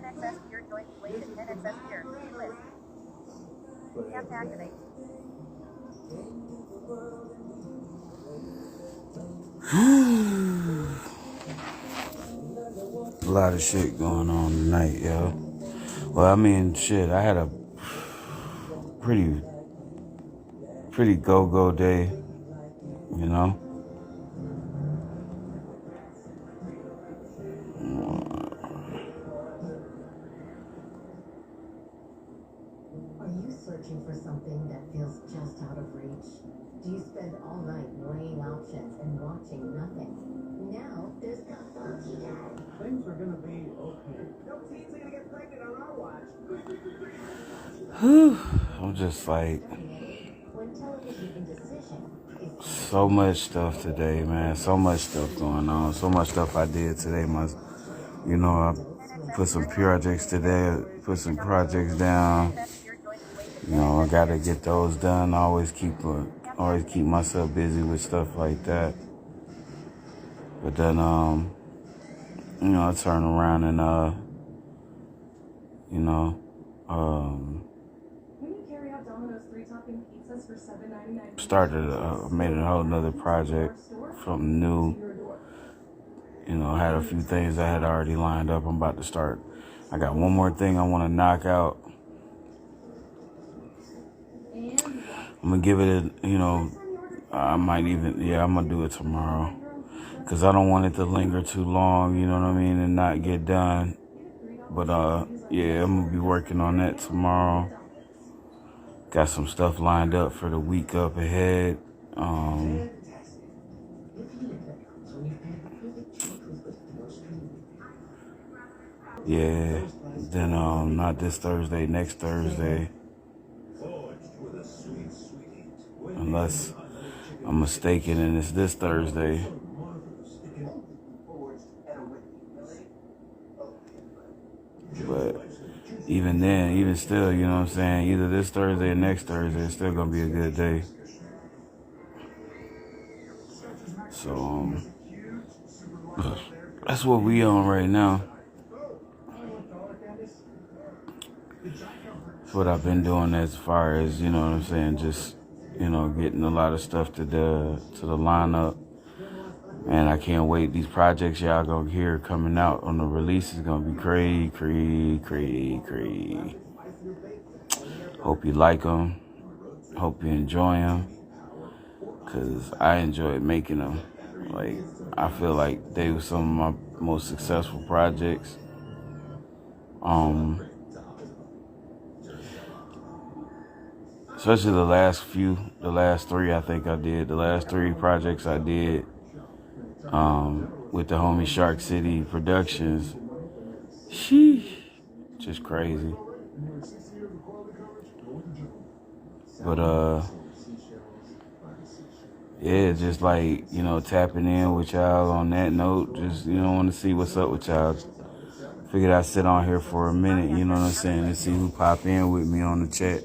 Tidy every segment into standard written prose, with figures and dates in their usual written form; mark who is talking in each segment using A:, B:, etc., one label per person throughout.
A: A lot of shit going on tonight, yo. Well, I mean, shit, I had a pretty go-go day, you know?
B: Are you searching for something that feels just out of reach? Do you spend all night weighing options and watching nothing? Now there's the funky dad.
C: Things are gonna be okay. No teens are gonna get pregnant on our watch.
A: I'm just like,
B: When television indecision is
A: so much stuff today, man. So much stuff going on. So much stuff I did today. I put some projects today, put some projects down. I gotta get those done. I always keep myself busy with stuff like that. But then, I turn around and, made a whole nother project, something new. I had a few things I had already lined up. I'm about to start. I got one more thing I want to knock out. I'm going to give it I'm going to do it tomorrow. Because I don't want it to linger too long, you know what I mean, and not get done. But, I'm going to be working on that tomorrow. Got some stuff lined up for the week up ahead. Then not this Thursday, next Thursday. Unless I'm mistaken and it's this Thursday. But even then, even still, you know what I'm saying, either this Thursday or next Thursday, it's still gonna be a good day. So that's what we on right now. That's what I've been doing as far as, you know what I'm saying, just, getting a lot of stuff to the lineup. And I can't wait. These projects y'all gonna hear coming out on the release is gonna be crazy. Hope you like them. Hope you enjoy them. Cause I enjoyed making them. Like, I feel like they were some of my most successful projects. Especially the last three I think I did. The last three projects I did with the homie Shark City Productions. Sheesh. Just crazy. But just like, tapping in with y'all on that note. Just, want to see what's up with y'all. Figured I'd sit on here for a minute, you know what I'm saying, and see who pop in with me on the chat.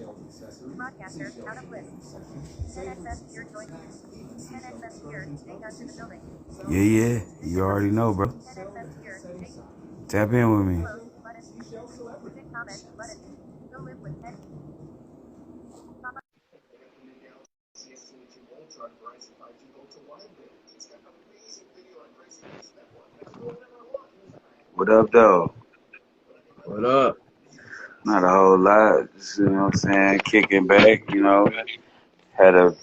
A: Yeah, you already know, bro. Tap in with me. What up, though?
D: What up?
A: Not a whole lot, just, you know what I'm saying, kicking back, had a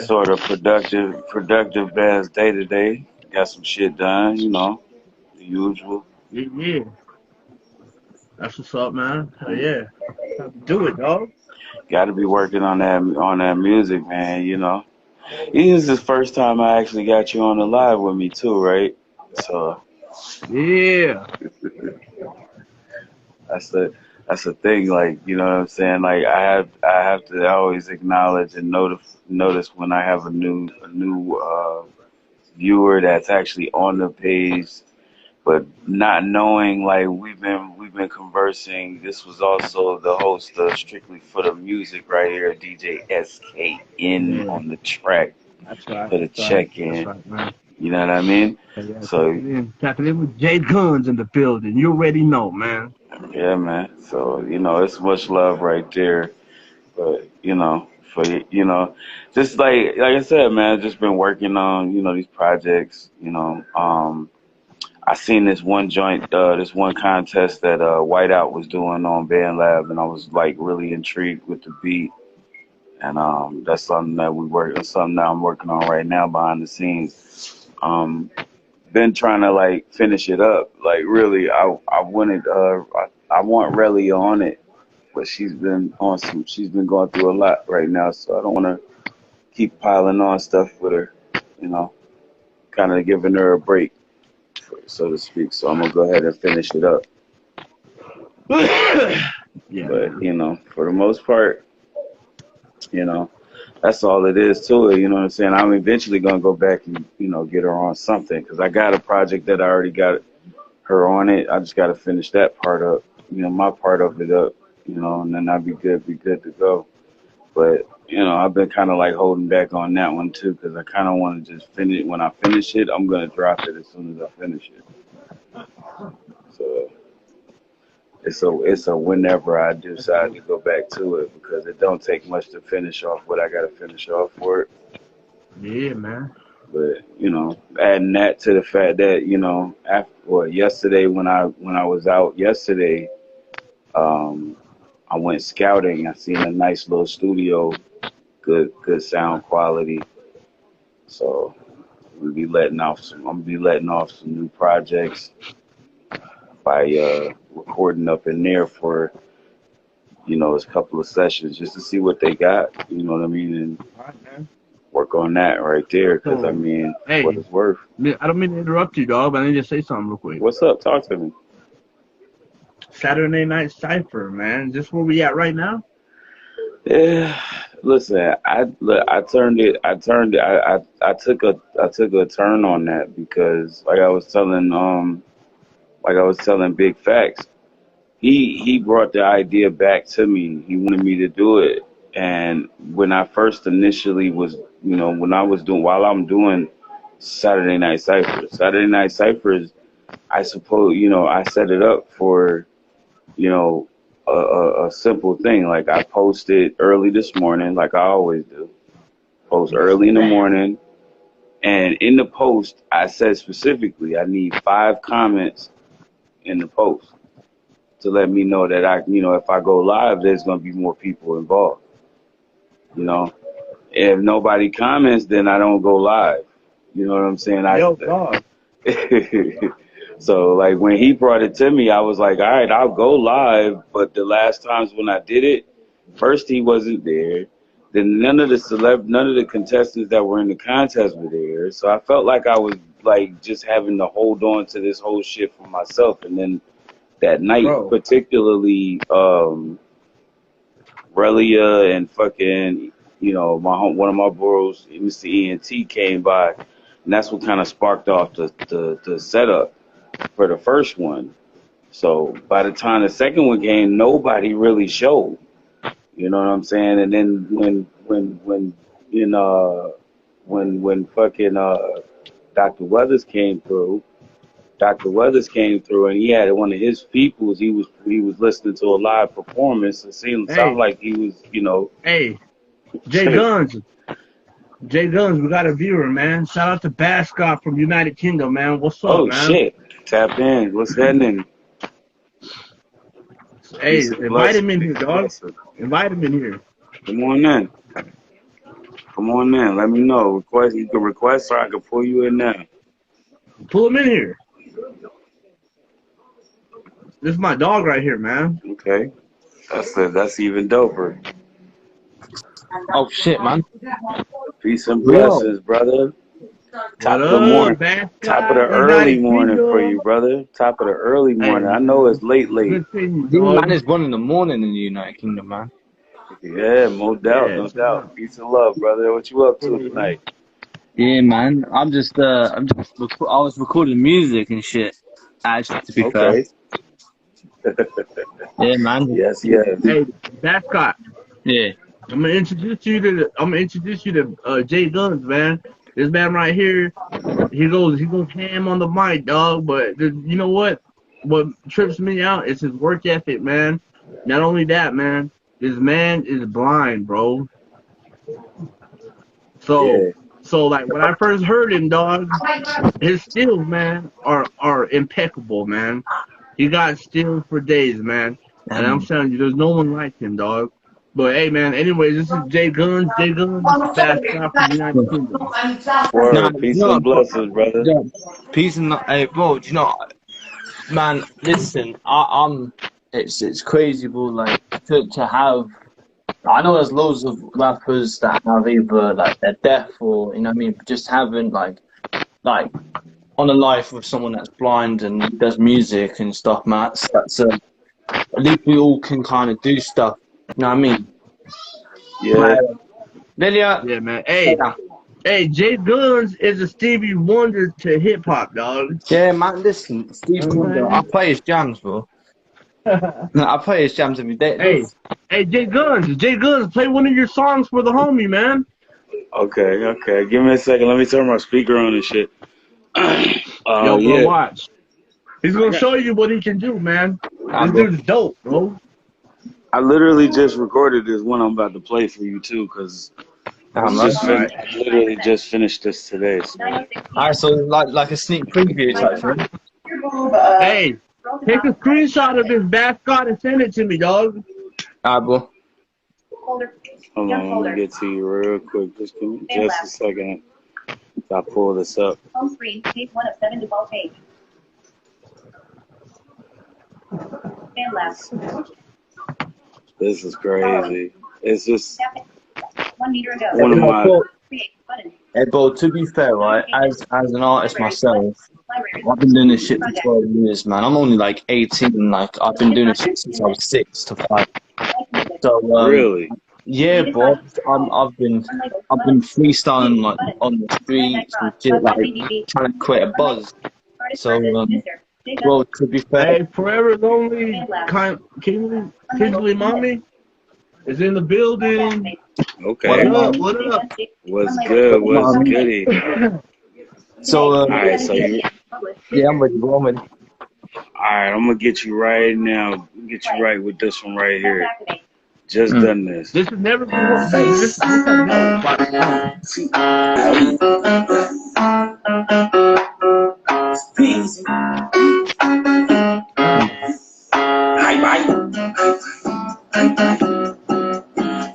A: sort of productive ass day today. Got some shit done, the usual.
D: Yeah. That's what's up, man. Hell yeah. Do it, dog.
A: Got to be working on that music, man, This is the first time I actually got you on the live with me too, right? So
D: Yeah.
A: that's the thing, like, you know what I'm saying? Like, I have to always acknowledge and notice when I have a new viewer that's actually on the page, but not knowing, like, we've been conversing. This was also the host of Strictly for the Music right here, DJ SKN on the track.
D: That's right.
A: For the check-in.
D: That's right, man.
A: You know what I mean?
D: Yeah,
A: So
D: tapping in with Gunz in the building. You already know, man.
A: Yeah, man. So, it's much love right there. But, for, just like I said, man, I've just been working on, these projects, I seen this one joint, this one contest that Whiteout was doing on Band Lab, and I was like really intrigued with the beat. And that's something that that's something that I'm working on right now behind the scenes. Been trying to like finish it up. Like really, I wanted I want Relly on it, but she's been going through a lot right now, so I don't want to keep piling on stuff with her, you know, kind of giving her a break, so to speak. So I'm gonna go ahead and finish it up.
D: Yeah,
A: But
D: man.
A: for the most part, you know, that's all it is to it. You know what I'm saying? I'm eventually gonna go back and get her on something because I got a project that I already got her on it. I just got to finish that part up, my part of it up, and then I'll be good to go. But I've been kind of like holding back on that one too because I kind of want to just finish. When I finish it, I'm gonna drop it as soon as I finish it. So it's a whenever I decide to go back to it because it don't take much to finish off what I got to finish off for it.
D: Yeah, man.
A: But adding that to the fact that yesterday when I was out yesterday, um, I went scouting. I seen a nice little studio, good sound quality. So I'm gonna be letting off some new projects by recording up in there for a couple of sessions just to see what they got. You know what I mean, and
D: All right, man.
A: work on that right there. Because I
D: So,
A: mean, what
D: hey,
A: it's worth.
D: I don't mean to interrupt you, dog, but I need to say something real quick.
A: What's up? Talk to me.
D: Saturday Night Cypher, man. Is this where we at right now?
A: Yeah, listen, I turned it. I took a turn on that because, like I was telling Big Facts, he brought the idea back to me. He wanted me to do it, and when I first initially was, when I was doing while I'm doing Saturday Night Cyphers, I suppose, I set it up for you know, a simple thing. Like I posted early this morning, like I always do. Post
D: Yes,
A: early in the
D: man.
A: morning, and in the post, I said specifically, I need 5 comments in the post to let me know that if I go live, there's gonna be more people involved. You know, if nobody comments, then I don't go live. You know what I'm saying?
D: Yo, dog.
A: So like when he brought it to me, I was like, all right, I'll go live. But the last times when I did it, first he wasn't there. Then none of the contestants that were in the contest were there. So I felt like I was like just having to hold on to this whole shit for myself. And then that night,
D: Bro.
A: particularly, Relia and fucking, one of my bros, Mr. ENT came by, and that's what kind of sparked off the setup for the first one. So by the time the second one came, nobody really showed. You know what I'm saying? And then you know when fucking Dr. Weathers came through, and he had one of his peoples. He was listening to a live performance. It sounded
D: Hey,
A: like he was,
D: hey, Jay Gunz. Jay Gunz, we got a viewer, man. Shout out to Bascott from United Kingdom, man. What's up,
A: oh
D: man?
A: shit, tap in. What's happening?
D: Hey,
A: Peace and
D: invite him
A: blessings.
D: in here,
A: Peace and
D: dog.
A: blessings.
D: Invite him in here.
A: Come on in. Come on in. Let me know. Request. You can request, so I can pull you in now.
D: Pull him in here. This is my dog right here, man.
A: Okay. That's even doper.
E: Oh shit, man.
A: Peace and
E: Yo.
A: blessings, brother.
D: What
A: Top of the
D: up,
A: morning. Top of the
D: Bascott,
A: early
D: United
A: morning for you,
D: Kingdom?
A: brother. Top of the early
D: Hey,
A: morning. I know
D: man.
A: it's late.
D: Good seeing you,
E: The man
D: dog.
E: is 1 in the morning in the United Kingdom, man.
A: Yeah, no doubt,
D: Yeah,
A: no
D: shout
A: doubt.
D: out.
A: Peace and love, brother. What you up to
D: Yeah.
A: tonight?
E: Yeah, man. I was recording music and shit. Actually, to be fair.
A: Okay.
E: Yeah, man.
A: Yes, yes.
D: Hey, Bascott.
E: Yeah.
D: I'm gonna introduce you to Jay Guns, man. This man right here, he goes ham on the mic, dog. But you know what? what trips me out is his work ethic, man. Not only that, man, this man is blind, bro. So,
A: Yeah.
D: so like when I first heard him, dog, his skills, man, are impeccable, man. He got skills for days, man. And I'm telling you, there's no one like him, dog. But hey, man. Anyways, this is Jay Gunz. Jay Gunz, fast guy from the United Kingdom.
E: Nah,
A: Word.
E: you
A: Peace
E: know,
A: and blessings, brother.
E: yeah, peace and hey, bro. Do you know, man? Listen, I'm. It's crazy, bro. Like to have. I know there's loads of rappers that have either like they're deaf or you know what I mean, just having like on a life with someone that's blind and does music and stuff, man. At least we all can kind of do stuff. You know what I mean?
A: Yeah.
E: Lilia,
D: Yeah, man.
E: yeah,
D: Hey, Jay Gunz is a Stevie Wonder to hip hop, dog.
E: yeah, man. Listen, Steve Wonder, I play his jams, bro. No, I play his jams every day.
D: Hey, hey, Jay Gunz, play one of your songs for the homie, man.
A: Okay, okay. Give me a second. Let me turn my speaker on and shit.
D: Yo, bro,
A: Yeah.
D: watch. He's gonna show you what he can do, man. This dude's dope, bro.
A: I literally just recorded this one I'm about to play for you too, cause I literally just finished this today. So.
E: Alright, so like a sneak preview type thing.
D: Hey, take a screenshot of this mascot and send it to me, dog.
E: Alright, bro.
A: Hold on, let me get to you real quick. Just give me just a second. I pull this up.
F: Home screen, page 1 of 7 default page. Fan left.
A: This is crazy. It's just
F: Tap it. 1 meter ago.
A: one of my.
F: Create button.
E: Hey, bro, to be fair, right, as an artist myself,
F: Library.
E: I've been doing this shit for 12 years, man. I'm only like 18, like I've been doing this shit since I was 6 to 5. So
A: Really?
E: yeah, bro, I've been freestyling like on the streets and shit, like trying to create a buzz. So bro, to be fair,
D: Hey, Forever Lonely, Kinsley Mommy is in the building.
A: Okay.
D: What up?
A: What's good? What's goody?
E: so
A: All right, so you.
E: yeah, I'm with you,
A: All right, I'm gonna get you right now. Get you right with this one right here. Just done this.
D: This has never been worked. This has never
C: Peace.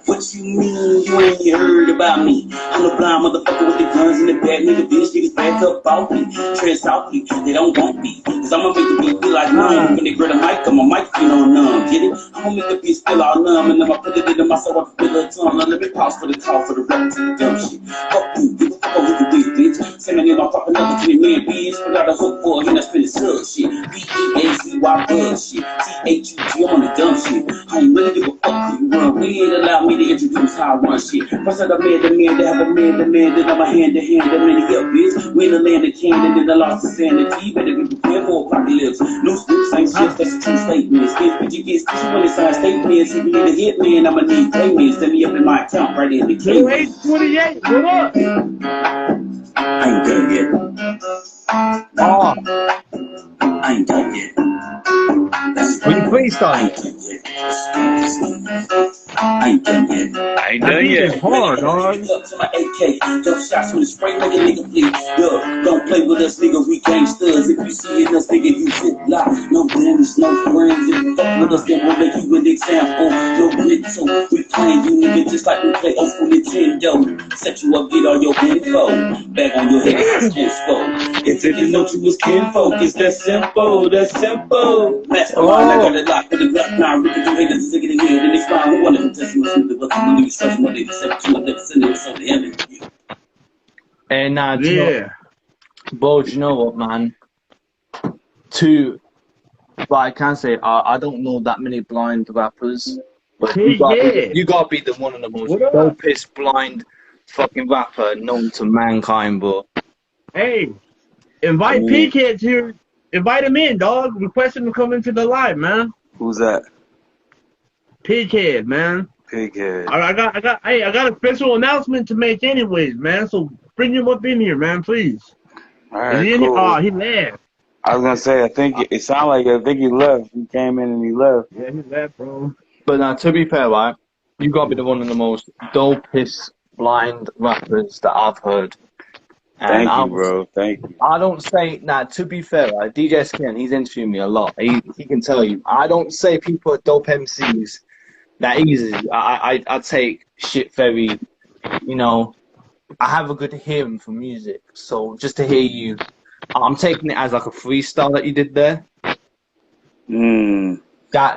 C: What you mean you ain't heard about me? I'm the blind motherfucker with the guns in the back. Nigga, bitch, niggas back up off me. Trend softly, they don't want me. Cause I'ma make the beat feel like numb. When they grab the mic, my mic feel on numb. Get it? I'ma make the beat feel all numb. And then I put it into my soul, I feel a tongue. Now let me pause for the call for the rap to the dumb shit. Fuck you, give a fuck over the beat, bitch. Send a nigga, I'm fucking another 20 man, bitch. Put out a hook for a hit, that's finna sub shit. B-E-A-C-Y bug shit. T-H-U-G, I'm on the dumb shit. I ain't really give a fuck who you run with. Allow me to introduce how I run shit. First I made the man to have a man, then I'm a hand to hand, the man to help, bitch. We the land of Canada, then I lost the sanity. Better be prepared for apocalypse. No scripts, ain't shit, that's a true statement. Skins, bitch, you get stitched when it's on statements. If you need a hit man, I'ma need payments. Send me up in my account right in the case.
D: 28, what up?
C: I ain't done yet. I ain't done yet.
E: Will you freestyle?
C: I ain't done yet.
A: I ain't done yet.
D: Hard, dog.
C: Up to my AK, jump shots with a spray, make a nigga flee. Yo, don't play with us, nigga, we gangsters. If you see it, us, nigga, you sit lock. No damage, no friends. If you fuck with us, then we'll make you an example. No little, we playing you, nigga, just like we play old school Nintendo. Set you up, get all your info. Back on your head, it's info. If they didn't know you was kinfolk, it's that simple, that's simple. Mastermind, I got it locked with the Glock 9, ripping through haters, sick in the head, and they spine. Who wanted to test me with the bucket, when you stretch my nigga, 7 2 11 it was on the end of you.
E: And
D: Yeah.
E: bro, do you know what, man? But I can say I don't know that many blind rappers, but you gotta be the one of the most dopest blind fucking rapper known to mankind, bro.
D: Hey, invite P-Kids here. Invite him in, dog. Request him to come into the live, man.
A: Who's that?
D: Pighead, man.
A: Pighead.
D: I got a special announcement to make anyways, man. So bring him up in here, man, please.
A: All right,
D: Is he in
A: cool.
D: here? Oh, he left.
A: I was gonna say, I think it sounded like I think he left. He came in and he left.
D: Yeah, he left, bro.
E: But now, to be fair, right, you got to be the one of the most dopest blind rappers that I've heard. And
A: Thank you, bro. Thank you.
E: I don't say, now, to be fair, right, DJ Skin, he's interviewed me a lot. He can tell you, I don't say people are dope MCs that easy. I take shit very, you know, I have a good hearing for music. So just to hear you, I'm taking it as like a freestyle that you did there.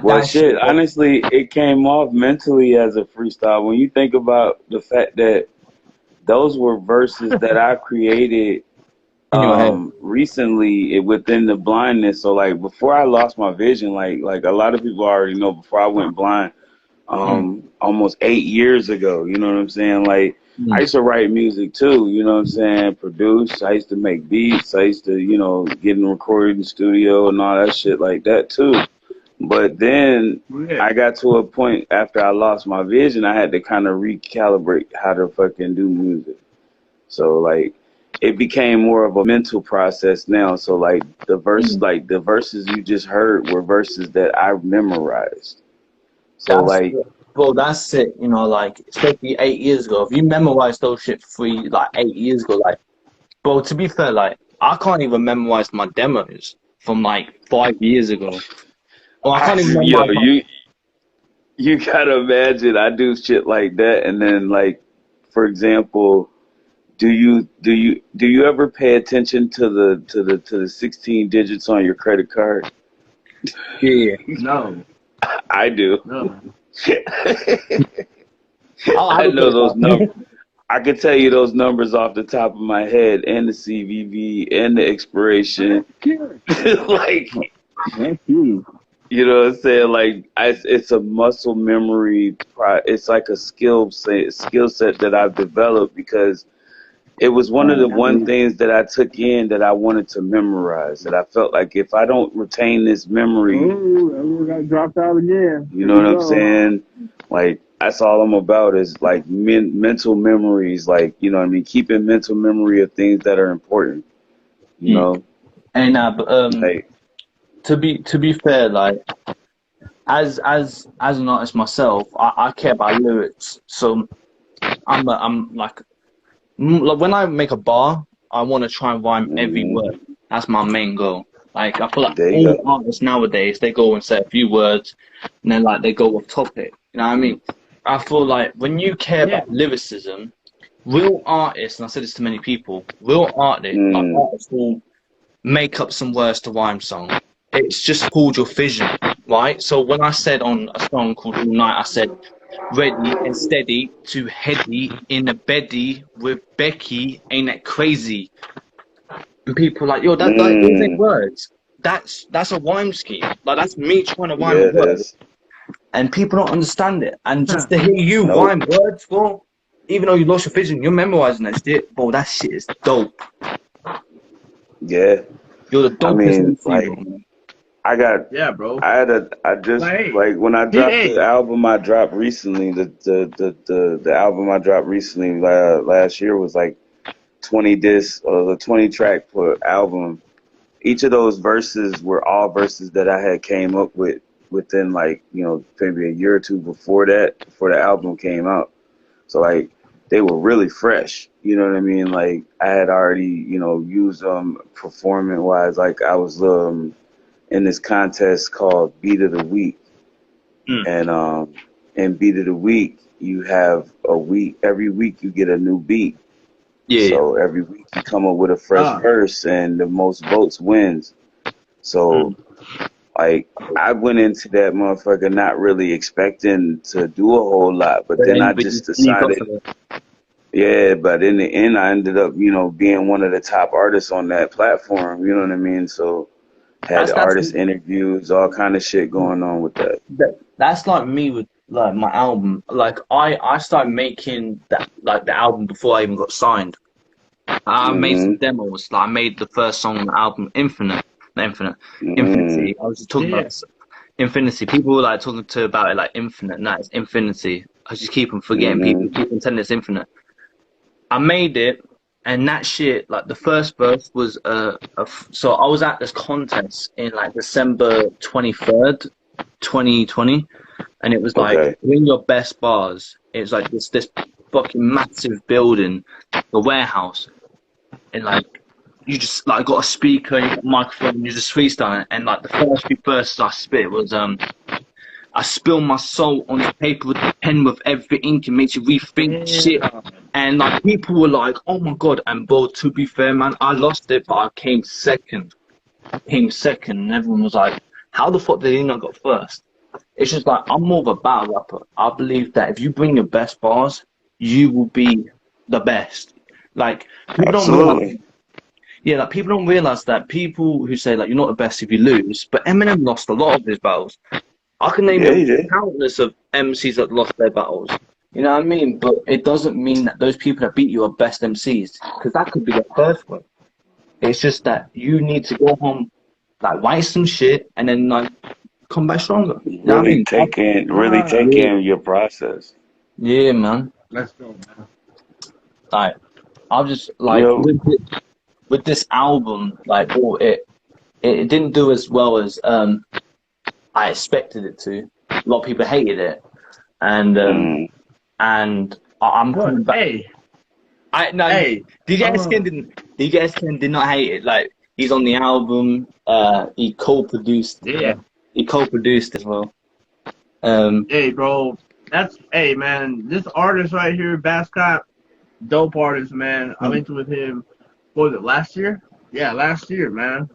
A: Well, shit, honestly, it came off mentally as a freestyle. When you think about the fact that those were verses that I created recently within the blindness. So, like, before I lost my vision, like a lot of people already know, before I went blind, almost 8 years ago, you know what I'm saying? Like, I used to write music too, you know what I'm saying? Produce. I used to make beats. I used to, you know, get in the recording studio and all that shit like that too. But then I got to a point after I lost my vision, I had to kind of recalibrate how to fucking do music. So like, it became more of a mental process now. So like the verses you just heard were verses that I memorized. So
E: well, that's it. You know, like especially 8 years ago. If you memorize those shit for 8 years ago, like, bro, to be fair, like I can't even memorize my demos from like 5 years ago. Well, I can't even
A: you gotta imagine I do shit like that, and then like, for example, do you ever pay attention to the 16 digits on your credit card?
E: Yeah.
D: No.
A: I do.
D: No.
A: I know those numbers. I can tell you those numbers off the top of my head, and the CVV and the expiration. Like, you know what I'm saying? Like, it's a muscle memory. It's like a skill set that I've developed because it was one of the things that I took in that I wanted to memorize. That I felt like if I don't retain this memory,
D: got dropped out again.
A: You know what I'm saying? Like, that's all I'm about is like mental memories. Like, you know what I mean? Keeping mental memory of things that are important. You know?
E: And like, to be fair, like as an artist myself, I care about lyrics. So I'm like when I make a bar, I want to try and rhyme every word. That's my main goal. Like I feel like all artists nowadays, they go and say a few words, and then like they go off topic. You know what I mean? I feel like when you care about lyricism, real artists, and I said this to many people, real artists will make up some words to rhyme song. It's just called your vision, right? So when I said on a song called All Night, I said, ready and steady to heady in a beddy with Becky, ain't that crazy? And people are like, yo, those ain't words. That's a rhyme scheme. Like that's me trying to rhyme a word. And people don't understand it. And just to hear you rhyme words, bro, even though you lost your vision, you're memorizing that shit, bro, that shit is dope.
A: Yeah.
E: You're the dopest
A: like,
E: bro.
A: I just like when I dropped the album I dropped recently, the album I dropped recently last year was like 20 discs or the 20 track per album. Each of those verses were all verses that I had came up with within like, you know, maybe a year or two before the album came out. So like they were really fresh, you know what I mean? Like I had already, you know, used them performing wise. Like I was in this contest called Beat of the Week. And in Beat of the Week you have a week, every week you get a new beat. Yeah. So every week you come up with a fresh verse and the most votes wins. So like I went into that motherfucker not really expecting to do a whole lot, but then I just decided, but in the end I ended up, you know, being one of the top artists on that platform, you know what I mean? So had artist interviews, all kind of shit going on with that.
E: That's like me with like my album. Like I started making that like the album before I even got signed. I made some demos. Like I made the first song on the album, Infinity. I was just talking about Infinity. People were like talking about it like Infinite. No, it's Infinity. I just keep on forgetting. People keep on telling it's Infinite. I made it, And that shit, like the first verse was so I was at this contest in like December 23rd, 2020, and it was like
A: Okay.
E: win your best bars. It was like this fucking massive building, the warehouse, and like you just like got a speaker, you got a microphone, you just freestyle, and like the first few verses I spit was I spill my soul on the paper with a pen with every ink and makes you rethink shit. And like people were like, "Oh my god!" And bro, to be fair, man, I lost it, but I came second. And everyone was like, "How the fuck did he not got first?" It's just like I'm more of a battle rapper. I believe that if you bring your best bars, you will be the best. Like people don't realize,
A: Absolutely.
E: yeah, like people don't realize that people who say like you're not the best if you lose, but Eminem lost a lot of his battles. I can name
A: Yeah, he did.
E: countless of MCs that lost their battles. You know what I mean? But it doesn't mean that those people that beat you are best MCs, because that could be their first one. It's just that you need to go home, like write some shit, and then like come back stronger. You know what I mean?
A: Really take in your process.
E: Yeah, man.
D: Let's go, man.
E: Like I've just like
A: Yo.
E: with this album, like it didn't do as well as I expected it to. A lot of people hated it, and I'm coming back.
D: Hey,
E: DJ Skin did not hate it. Like he's on the album. He co-produced.
D: Yeah.
E: He co-produced as well.
D: Hey, bro. Hey, man. This artist right here, Bascott, dope artist, man. I linked with him. What was it, last year? Yeah, last year, man.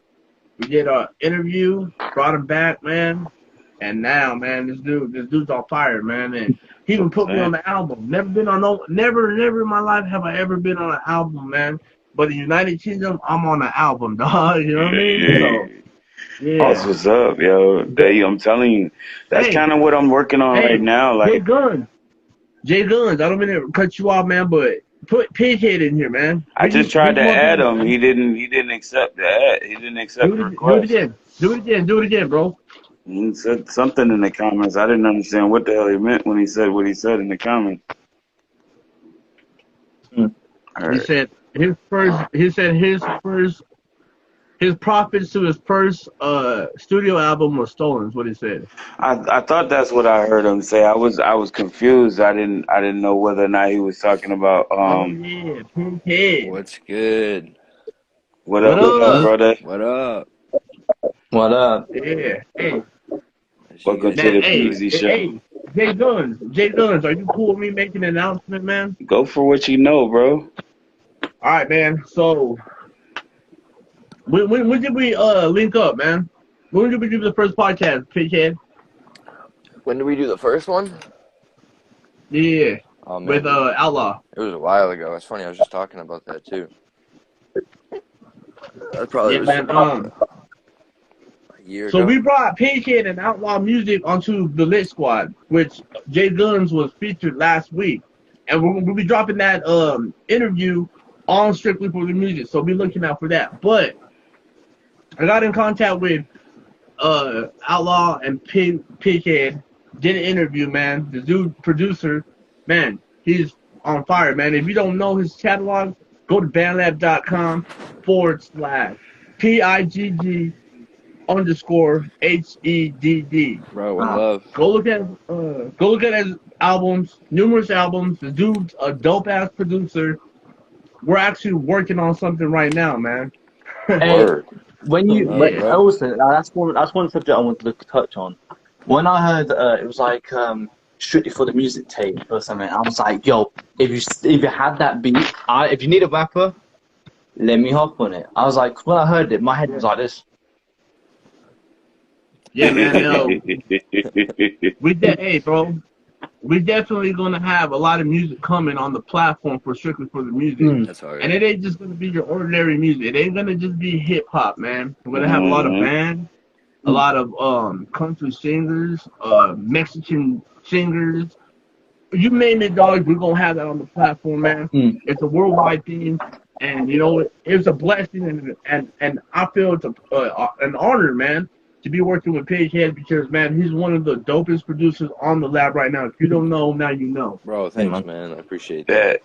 D: We did an interview, brought him back, man. And now, man, this dude's on fire, man. And he even put me on the album. Never in my life have I ever been on an album, man. But in the United Kingdom, I'm on an album, dog. You know what I mean? So, yeah.
A: That's what's up, yo. I'm telling you, that's kind of what I'm working on right now. Like
D: Jay Gunz. I don't mean to cut you off, man, but put Pighead in here, man.
A: I just tried to add him. He didn't accept the ad. He didn't accept the request.
D: Do it again, bro.
A: He said something in the comments. I didn't understand what the hell he meant when he said what he said in the comments.
D: He said his profits to his first studio album was stolen, is what he said.
A: I thought that's what I heard him say. I was confused. I didn't know whether or not he was talking about
D: Pinhead.
G: What's good?
A: What up, brother?
G: What up?
E: What up?
D: Yeah. Hey.
A: Welcome to the Peasy Show.
D: Hey, Jay Gunz, are you cool with me making an announcement, man?
A: Go for what you know, bro.
D: All right, man. So, when did we link up, man? When did we do the first podcast, Pighead?
G: When did we do the first one?
D: Yeah,
G: Oh, man.
D: with Outlaw.
G: It was a while ago. It's funny. I was just talking about that too. That probably was
D: man.
G: a year
D: So
G: ago.
D: we brought Pighead and Outlaw Music onto the Lit Squad, which Jay Gunz was featured last week, and we'll be dropping that interview on Strictly for the Music. So be looking out for that. But I got in contact with Outlaw and Pighead, did an interview, man. The dude producer, man, he's on fire, man. If you don't know his catalog, go to bandlab.com/PIGG_HEDD.
G: Bro, one love.
D: Go look at his albums, numerous albums. The dude's a dope ass producer. We're actually working on something right now, man.
A: Word.
E: When you also that's one subject I wanted to touch on. When I heard it was like Strictly for the Music tape or something, I was like, yo, if you had that beat, if you need a rapper, let me hop on it. I was like, when I heard it, my head was like this.
D: Yeah, man. Hey, bro. We're definitely gonna have a lot of music coming on the platform for Strictly for the Music.
G: That's all right.
D: And it ain't just gonna be your ordinary music. It ain't gonna just be hip hop, man. We're gonna have a lot of bands, a lot of country singers, Mexican singers. You name it, dog. We're gonna have that on the platform, man. It's a worldwide theme, and you know it's a blessing, and I feel it's an honor, man, to be working with Pighead, because, man, he's one of the dopest producers on the lab right now. If you don't know, now you know.
G: Bro, thanks, man. I appreciate that.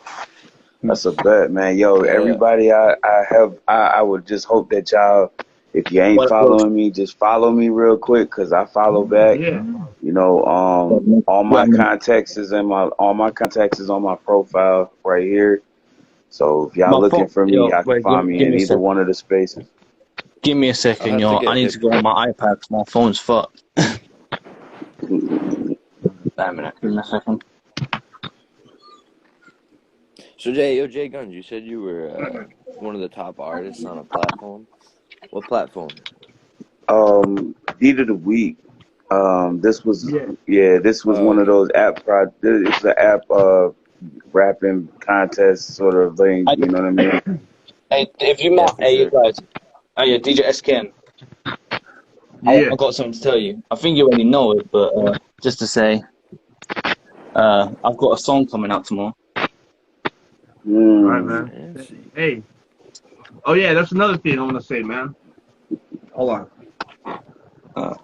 A: That's a bet, man. Yo,
G: Yeah.
A: everybody, I would just hope that y'all, if you ain't
E: What?
A: following me, just follow me real quick, cause I follow back.
D: Yeah.
A: You know, all
E: Yeah,
A: my contacts is on my profile right here. So if y'all
E: my
A: looking
E: phone.
A: for me,
E: Yo,
A: y'all can
E: wait,
A: find me
E: give
A: in
E: me a
A: either
E: second.
A: one of the spaces.
E: Give me a
G: I'll
E: second,
G: have to
E: yo. I
G: get
E: need
G: hip.
E: to go on my iPad because my phone's fucked. Wait a minute. Give me a second.
G: So Jay Guns, you said you were one of the top artists on a platform. What platform?
A: Beat of the week. This was
D: Yeah.
A: this was
G: Oh,
A: one of
G: okay.
A: those it's an app rapping contest sort of thing.
E: I,
A: You know what I mean?
E: hey, if you
G: Yeah,
E: might,
G: for
E: hey, you
G: sure.
E: guys. Oh yeah, DJ SKN.
D: Yeah.
E: I got something to tell you. I think you already know it, but just to say, I've got a song coming out tomorrow.
D: All right,
A: Mm.
D: man.
G: Fancy.
D: Hey. Oh yeah, that's another thing I want to say, man. Hold on.
E: Uh,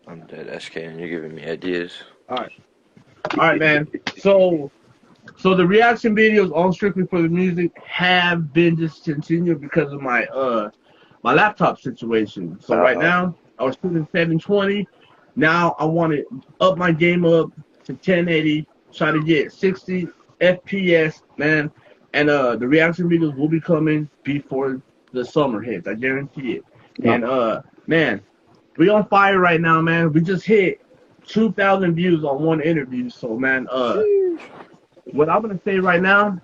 G: I'm dead SK and you're giving me ideas.
D: All right. All right, man. So the reaction videos on Strictly for the Music have been discontinued because of my laptop situation. So right
A: Uh-huh.
D: now I was shooting 720. Now I want to up my game up to 1080, try to get 60 FPS, man. And the reaction videos will be coming before the summer hits. I guarantee it.
E: no.
D: And man, we on fire right now, man. We just hit 2,000 views on one interview. So man,
G: Sheesh.
D: what I'm gonna say right now,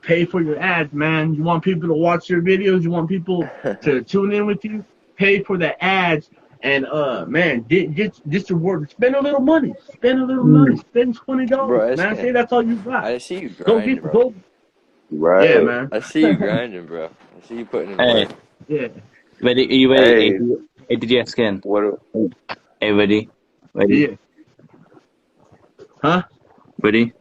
D: pay for your ads, man. You want people to watch your videos, you want people to tune in with you, pay for the ads, and man, get your word. Spend a little money. Spend a little money.
E: Mm.
D: Spend $20,
G: Bro,
D: man. Say
G: SK.
D: that's all you got.
G: I see you
D: Go
G: grinding,
D: get
G: bro.
D: go. Yeah,
A: Right.
D: man.
G: I see you grinding, bro. I see you putting in
E: Hey,
G: work.
D: Yeah,
E: ready? Are you ready? Hey,
A: Hey,
E: hey, DJ SKN.
A: what?
E: Hey, ready? Ready?
D: yeah. Huh?
E: Ready?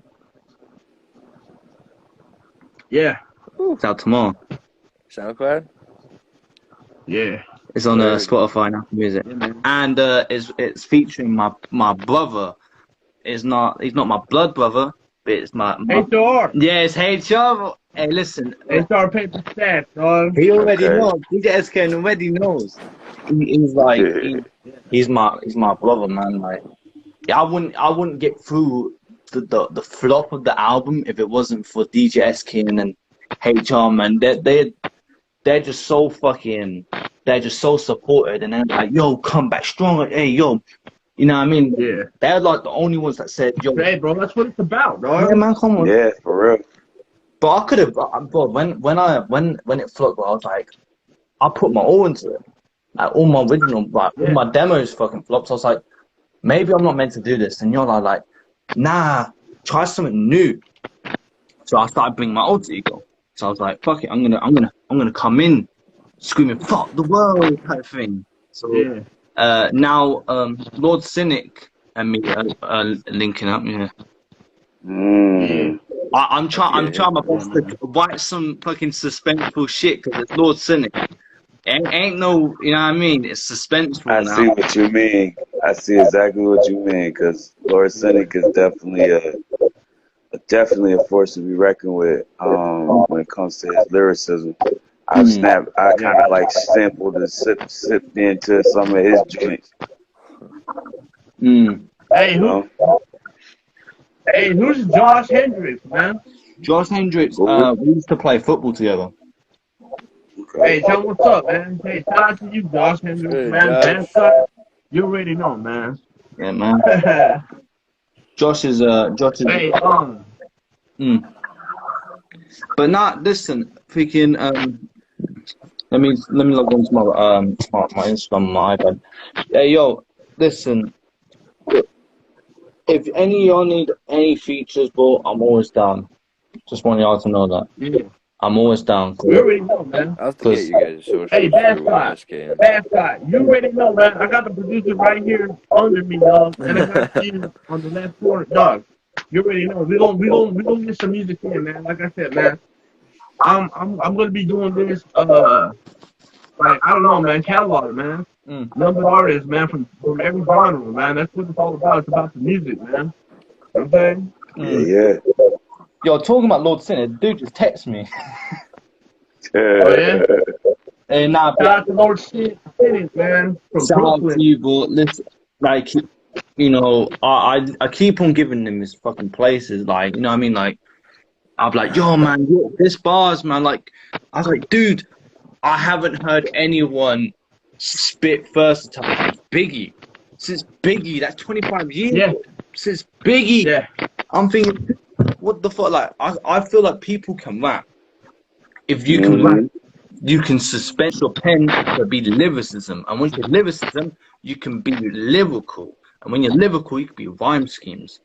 D: Yeah,
E: It's out tomorrow.
G: SoundCloud?
D: yeah,
E: It's on
G: Word.
E: Spotify and Apple Music,
D: yeah, man.
E: and it's featuring my brother. He's not my blood brother, but it's my
D: HR,
E: yeah, it's HR. Hey, listen,
D: HR paper stats, dog.
E: he already
A: Okay.
E: knows. DJ SKN already knows. He's like he's my brother, man. Like yeah, I wouldn't get through the flop of the album if it wasn't for DJ SKN and HR, man. They're just so fucking. They're just so supported, and they're like, "Yo, come back stronger." Hey, yo, you know what I mean?
D: Yeah.
E: They're like the only ones that said, "Yo,
D: Hey, bro, that's what it's about,
E: yeah,
D: dog.
E: man, come on."
A: Yeah, for real.
E: But I could have, bro. When it flopped, bro, I was like, I put my all into it. Like all my original, like all
D: Yeah.
E: my demos fucking flopped. So I was like, maybe I'm not meant to do this. And you're like, nah, try something new. So I started bringing my alter ego. So I was like, fuck it, I'm gonna come in screaming, fuck the world type thing. So
D: Yeah.
E: now Lord Cynic and me are linking up. Yeah,
D: Yeah.
A: Mm.
E: I'm
G: Have
E: trying.
G: to
E: I'm
G: get hip.
E: trying my
D: Yeah,
E: best to
D: man.
E: write some fucking suspenseful shit because it's Lord Cynic. Ain't no, you know what I mean? It's
A: I
E: suspenseful now.
A: see what you mean. I see exactly what you mean. Because Lord Cynic is definitely a force to be reckoned with. When it comes to his lyricism,
E: Mm.
A: I
D: Yeah.
A: kind of like sampled and sipped into some of his joints.
E: Mm.
D: Hey,
A: You know.
D: who's Josh Hendricks, man?
E: Josh Hendricks,
A: Who?
E: we used to play football together.
D: Hey,
A: Okay.
D: tell him what's up, man. Hey, shout out to you, Josh
G: What's
D: Hendricks,
G: good,
D: man.
G: Josh?
D: Band cut. You already know, man.
E: Yeah, man.
D: Hey,
E: Josh is, mm. But not listen, freaking, let me log on to my Instagram, my iPad. Hey, yo, listen, if any of y'all need any features, bro, I'm always down. Just want y'all to know that.
D: yeah,
E: I'm always down.
D: we already know, man.
G: I'll have to get
E: Cause
G: you guys'
D: Hey,
G: socials
D: Bad
G: through
D: Scott,
G: SKN.
D: Bad Scott, you already know, man. I got the producer right here under me, dog, and I got you on the left corner, dog. You already know. We gonna get some music in, man. Like I said, man. I'm gonna be doing this. Like I don't know, man. Catalog, man.
E: mm,
D: Number artists, man, from every genre, man. That's what it's all about. It's about the music, man. You know what I'm saying?
A: Yeah,
E: mm.
A: yeah.
E: Yo, talking about Lord Sinner, dude just text me.
D: Oh yeah.
E: And now,
D: Shout out to Lord City, man, from
E: shout out to
D: Brooklyn.
E: you, but listen, like, you know, I keep on giving them his fucking places, like, you know what I mean? Like, I'm like, yo, man, this bars, man. Like, I was like, dude, I haven't heard anyone spit versatile since Biggie. Since Biggie, that's 25 years.
D: Yeah,
E: Since Biggie.
D: yeah.
E: I'm thinking, what the fuck? Like, I feel like people can rap. If you can rap,
A: Mm-hmm.
E: you can suspend your pen to be lyricism. And when you're lyricism, you can be lyrical. And when you're lyrical, you can be rhyme schemes.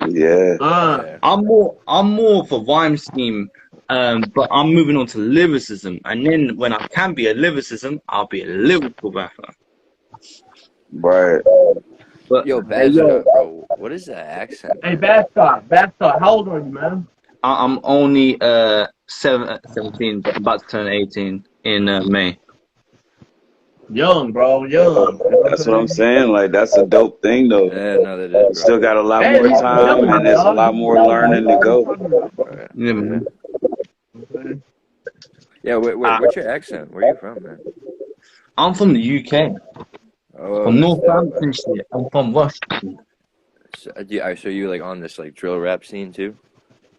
A: Yeah.
G: Yeah.
E: I'm more of a rhyme scheme, but I'm moving on to lyricism. And then when I can be a lyricism, I'll be a lyrical rapper.
A: Right.
E: But
G: Yo,
E: hey,
G: Bad
E: yo,
G: Scott, bro. What is that accent,
D: Hey,
G: man?
D: Bad Scott, how old are you, man?
E: I'm only 17, but about to turn 18 in May.
D: Young, bro, young. You know what
A: That's what I'm saying. Like, that's a dope thing, though.
G: Yeah, no, that is, bro.
A: Still got a lot
D: Hey,
A: more
D: he's
A: time,
D: killing
A: and
D: it,
A: there's a
D: dog.
A: lot more learning to go.
G: Right.
E: Yeah,
G: Yeah.
E: man.
G: Yeah, what's your accent? Where are you from, man?
E: I'm from the UK,
G: Oh,
E: from
G: that's dope,
E: Northampton.
G: man.
E: Shit. I'm from Russia.
G: So you like on this like drill rap scene too?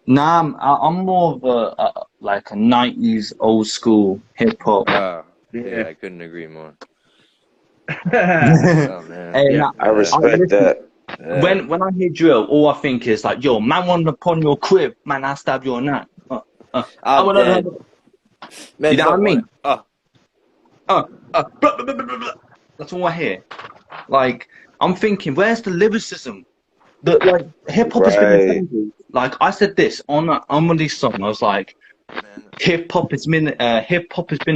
E: Nah, I'm more of a like a 90s old school hip hop.
G: Yeah, I couldn't agree more.
D: Yeah.
G: Oh man.
E: Hey,
D: Yeah.
E: nah,
A: I respect
E: listen,
A: that.
G: Yeah.
E: when I hear drill, all I think is like, yo, man, run upon your crib, man, I stab your neck. I
G: I'm
E: wanna-
G: dead. Man,
E: You know what I mean?
G: Oh,
E: Blah, blah, blah, blah, blah. That's all I hear. Like, I'm thinking, where's the lyricism? Like hip hop has been in
A: Right.
E: shambles. Like I said this on one of these songs, I was like,
G: man.
E: hip hop has been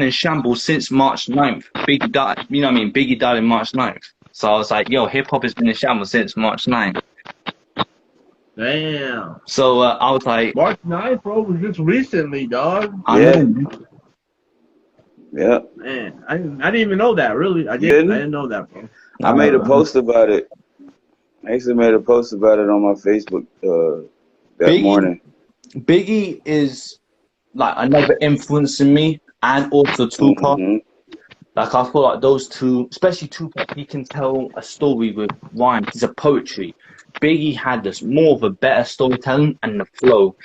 E: in shambles since March 9th. Biggie died. You know what I mean? Biggie died in March 9th. So I was like, yo, hip hop has been in shambles since March 9th.
D: Damn.
E: So I was like,
D: March 9th, bro, was just recently, dog.
E: I
A: Yeah.
E: know.
A: Yeah.
D: Man, I didn't even know that. Really, I
A: Didn't?
D: didn't know that, bro.
A: I made a post about it. I actually made a post about it on my Facebook that morning.
E: Biggie is like another influence in me, and also Tupac.
A: Mm-hmm.
E: Like I feel like those two, especially Tupac, he can tell a story with rhymes. He's a poetry. Biggie had this more of a better storytelling and the flow.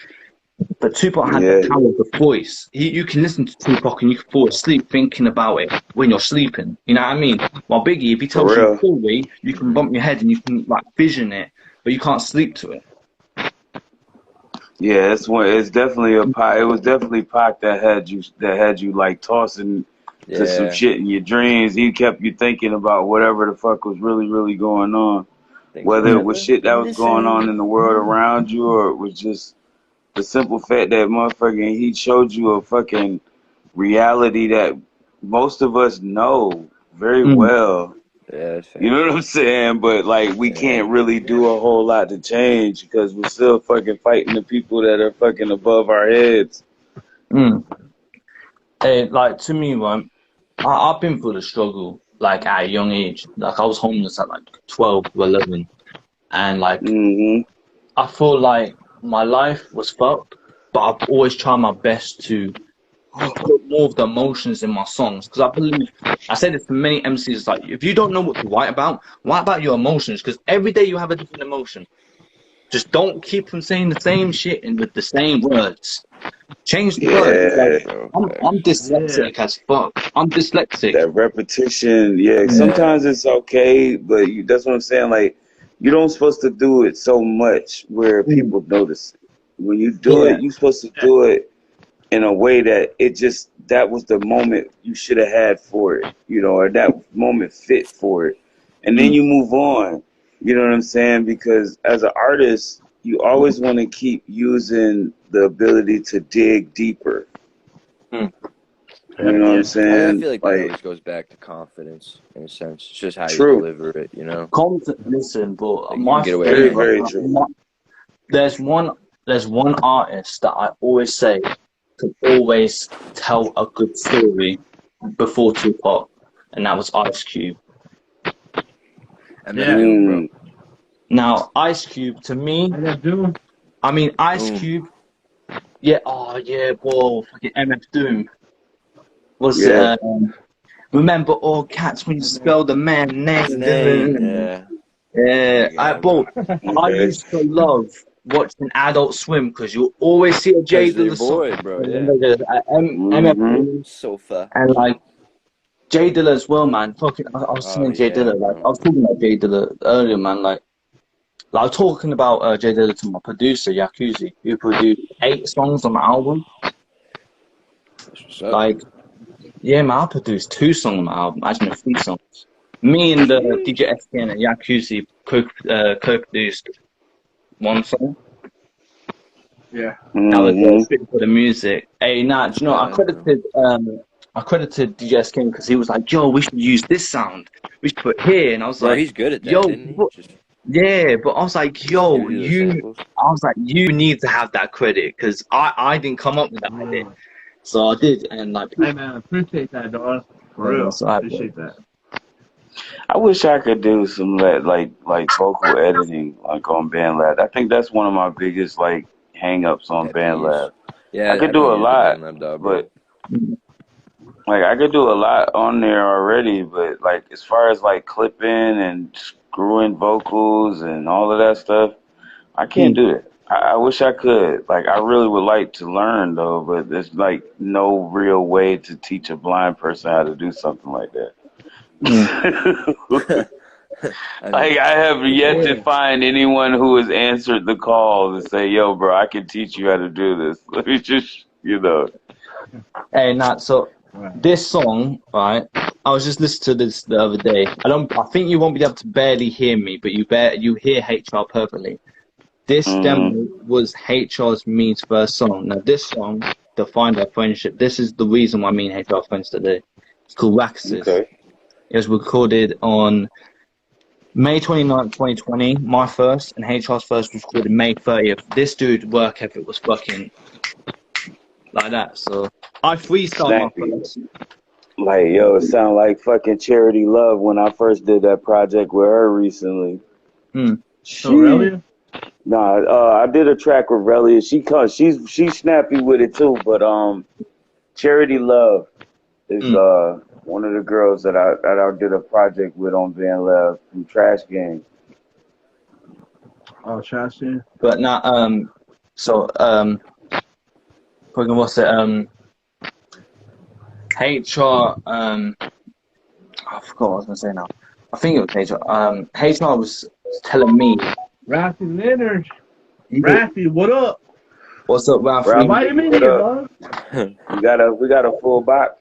E: But Tupac had the power of the voice. You can listen to Tupac and you can fall asleep thinking about it when you're sleeping. You know what I mean? While Biggie, if he tells you a story, you can bump your head and you can like vision it, but you can't sleep to it.
A: Yeah, it's definitely it was definitely Pac that had you like tossing to some shit in your dreams. He kept you thinking about whatever the fuck was really, really going on. Whether it was shit that was going on in the world around you, or it was just the simple fact that motherfucking he showed you a fucking reality that most of us know very well.
G: Yeah,
A: you know what I'm saying? But like we can't really do a whole lot to change because we're still fucking fighting the people that are fucking above our heads.
E: Hey, like to me, right? I've been through the struggle like at a young age. Like I was homeless at like 12 or 11, and like I feel like my life was fucked, but I've always tried my best to put more of the emotions in my songs, because I believe, I say this to many MCs, like if you don't know what to write about your emotions, because every day you have a different emotion. Just don't keep from saying the same shit and with the same words. Change the words. Like, I'm dyslexic as fuck. I'm dyslexic.
A: That repetition, sometimes it's okay, but that's what I'm saying. Like, you don't supposed to do it so much where people notice it. When you do it, you're supposed to do it in a way that that was the moment you should have had for it, or that moment fit for it. And then you move on. You know what I'm saying? Because as an artist, you always want to keep using the ability to dig deeper. You know what I'm saying?
G: I feel like that always goes back to confidence in a sense. It's just how you deliver it,
E: Listen, but
G: like
E: my
A: very, very true.
E: There's one artist that I always say could always tell a good story before Tupac, and that was Ice Cube.
G: Bro.
E: Now, Ice Cube, to me, I mean, Ice Cube Yeah, oh yeah, whoa, fucking MF Doom. Was
A: Yeah.
E: remember all cats when you spell the man
G: Name,
E: name?
G: yeah.
E: Yeah,
G: Yeah,
E: bro,
G: bro.
E: I
A: Okay.
E: used to love watching Adult Swim because you always see a Jay
G: Cause they're
E: Dilla song,
G: boy, bro.
E: and then
G: Yeah.
E: there's MF
A: Mm-hmm.
E: Doom,
G: Sofa.
E: and like Jay Dilla as well, man. Fucking, I was
G: Oh
E: saying Jay
G: yeah,
E: Dilla, like I
G: bro.
E: was talking about Jay Dilla earlier, man. Like I was talking about Jay Dilla to my producer Yakuzi, who produced 8 songs on the album.
G: That's what's up.
E: Like, yeah, man, I produced 2 songs on the album, actually 3 songs. Me and DJ
G: Sheesh.
E: SKN and Yakuzi co-produced 1 song.
D: Yeah.
E: That was
A: Mm-hmm.
E: fit for the music. Hey, nah, do
G: Not
E: you know,
G: bad, bro.
E: I credited DJ SKN because he was like, yo, we should use this sound. We should put here. And I was
G: Bro,
E: like,
G: he's good at that,
E: yo,
G: didn't he?
E: but,
G: Just
E: yeah, but I was like, yo,
G: gives you the samples.
E: I was like, you need to have that credit because I didn't come up with that idea. So I did. And like,
D: Hey man, appreciate that, dog. For
E: yeah,
D: real.
E: that's all right,
D: Appreciate that.
A: I wish I could do some like vocal editing like on BandLab. I think that's one of my biggest like hang-ups on
G: Pet peeves.
A: BandLab. I
G: Yeah, I
A: could do
G: don't
A: a
G: use the
A: lot,
G: BandLab dog, bro.
A: but like I could do a lot on there already, but like as far as like clipping and screwing vocals and all of that stuff, I can't do it. I wish I could. Like I really would like to learn though, but there's like no real way to teach a blind person how to do something like that.
G: I
A: Like
G: mean,
A: I have
G: good
A: yet
G: point.
A: to find anyone who has answered the call to say, "Yo, bro, I can teach you how to do this." Let me just,
E: Hey, Nat, so
D: Right.
E: this song, right? I was just listening to this the other day. I think you won't be able to barely hear me, but you hear HR perfectly. This demo was HR's Me's first song. Now, this song defined our friendship. This is the reason why me and HR are friends today. It's called Waxes.
A: Okay.
E: It was recorded on May 29th, 2020, my first, and HR's first was recorded May 30th. This dude's work ethic was fucking like that. So I freestyled my
A: Snappy.
E: first.
A: Like, yo, it sound like fucking Charity Love when I first did that project with her recently.
E: Hmm.
D: So really?
A: Nah, I did a track with Relia. She's snappy with it too, but Charity Love is one of the girls that I did a project with on Van Lab from Trash Gang.
D: Oh, Chassis.
E: But now, fucking what's it? HR, I forgot what I was gonna say now. I think it was HR. HR was telling me,
D: Rafi Leonard. Rafi, what up?
E: what's up, Ralph?
A: Ralph,
D: Invite him in
A: what
D: here,
A: up?
D: dog.
A: We got a full box.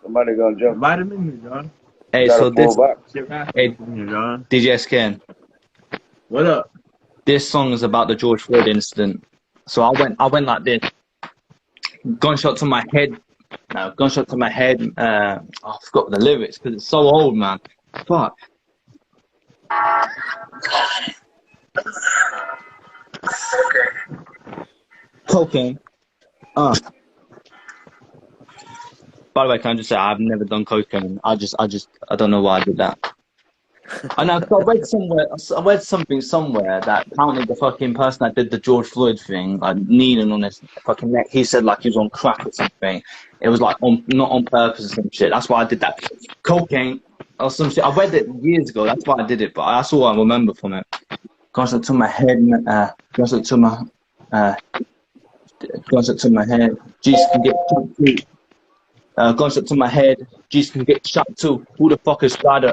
A: Somebody gonna jump.
D: Invite him in here, dog.
E: Hey,
A: Got
E: so
A: a full
E: this,
A: box.
D: Get Rafi
E: hey,
D: in here, dog.
E: DJ SKN,
D: What up?
E: this song is about the George Floyd incident. So I went like this. Gunshot to my head. No, gunshot to my head. I forgot the lyrics because it's so old, man. Fuck. Cocaine. By the way, can I just say I've never done cocaine. I don't know why I did that. I know, 'cause I read something somewhere that apparently the fucking person that did the George Floyd thing, like kneeling on his fucking neck, he said like he was on crack or something. It was like not on purpose or some shit. That's why I did that. Cocaine or some shit. I read it years ago. That's why I did it. But that's all I remember from it. Gunshot to my head. Gunshot to my. Gunshot to my head. Jesus can get shot too. Gunshot to my head. Jesus can get shot too. Who the fuck is God?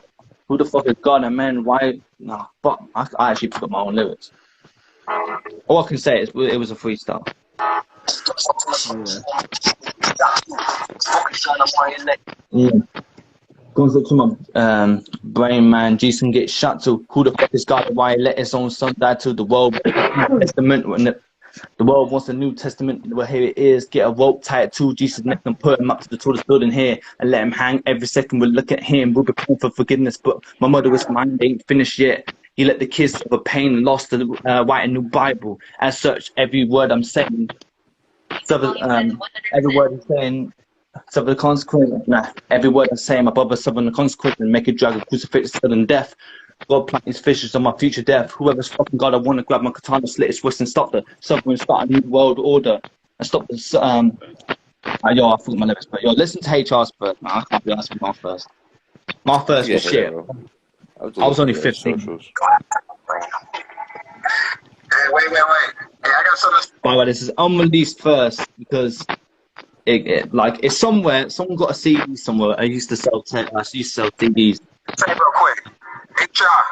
E: Who the fuck is God? And man, why? Nah, fuck. I actually forgot my own lyrics. All I can say is it was a freestyle. Yeah. Gunshot to my brain, man. Jesus can get shot too. Who the fuck is God? Why he let his own son die to the world? Testament when the world wants a New Testament. Well, here it is. Get a rope tied to Jesus' neck and put him up to the tallest building here and let him hang. Every second we'll look at him. We'll be praying for forgiveness, but my mother was mine. They ain't finished yet. He let the kids suffer pain and lost to write a new Bible. As such, every word I'm saying, every word I'm saying, suffer the consequence. Nah, every word I'm saying, my brother suffer the consequence and make it drag a crucifix to sudden death. God plant his fishes on my future death. Whoever's fucking God, I want to grab my katana, slit his wrist and stop the suffering, start a new world order. And stop this, yo, I forgot my lyrics, but yo, listen to HR's first, man. I can't be asking my first. My
G: That's a
E: first
G: good
E: was
G: hitter,
E: shit.
G: bro. I have to
E: I was
G: look
E: only
G: at their
E: 15.
G: socials.
H: Hey, wait. Hey, I got something.
E: By the way, this is unreleased first because it's somewhere. Someone got a CD somewhere. I used to sell CDs.
H: Say real quick. HR.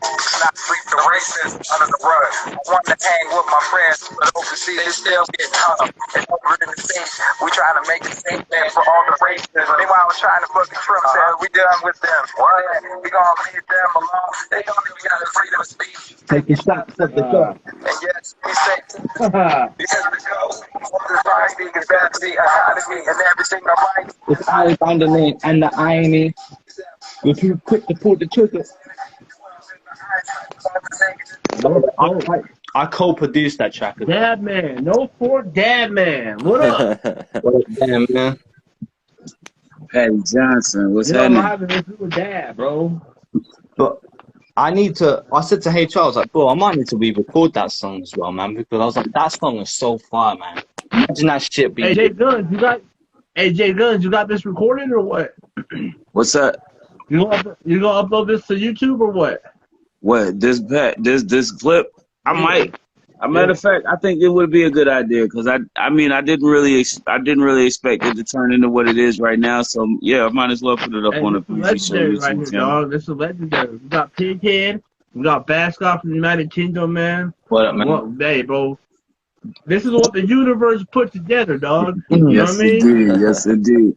H: Not sleep the races under the rug. I want to hang with my friends, but overseas they still get tough. And over in the States, we trying to make a statement for all the races. Meanwhile, I was trying to fucking Trump said we done with them. What? We gonna leave them alone. They don't even got the freedom of speech.
E: Taking shots at the door.
H: And yes, we say because we go. Society is better the economy and everything I like.
E: It's I find the lane and the irony. We're too quick to pull the trigger. I co-produced that track.
D: Dad man, no fork, Dad man. What up?
E: Damn, man.
A: Patty Johnson, what's
D: You know,
A: happening?
D: live and with Dad, bro.
E: But I said to HR, I was like, bro, I might need to re-record that song as well, man, because I was like, that song is so fire, man. Imagine that shit being.
D: Hey, Jay Gunz, you got this recorded or what?
A: What's up?
D: You gonna upload this to YouTube or what?
A: What this clip? I might. A matter of fact, I think it would be a good idea because I mean I didn't really expect it to turn into what it is right now. So yeah, I might as well put it up on the
D: this is
A: PC show
D: legendary right
A: YouTube
D: here,
A: channel.
D: dog. This is legendary. We got Pighead, we got Bascott from the United Kingdom, man.
E: What up, man?
D: Hey, bro. This is what the universe put together, dog. You know
A: Yes,
D: what I mean?
A: indeed. Yes, indeed.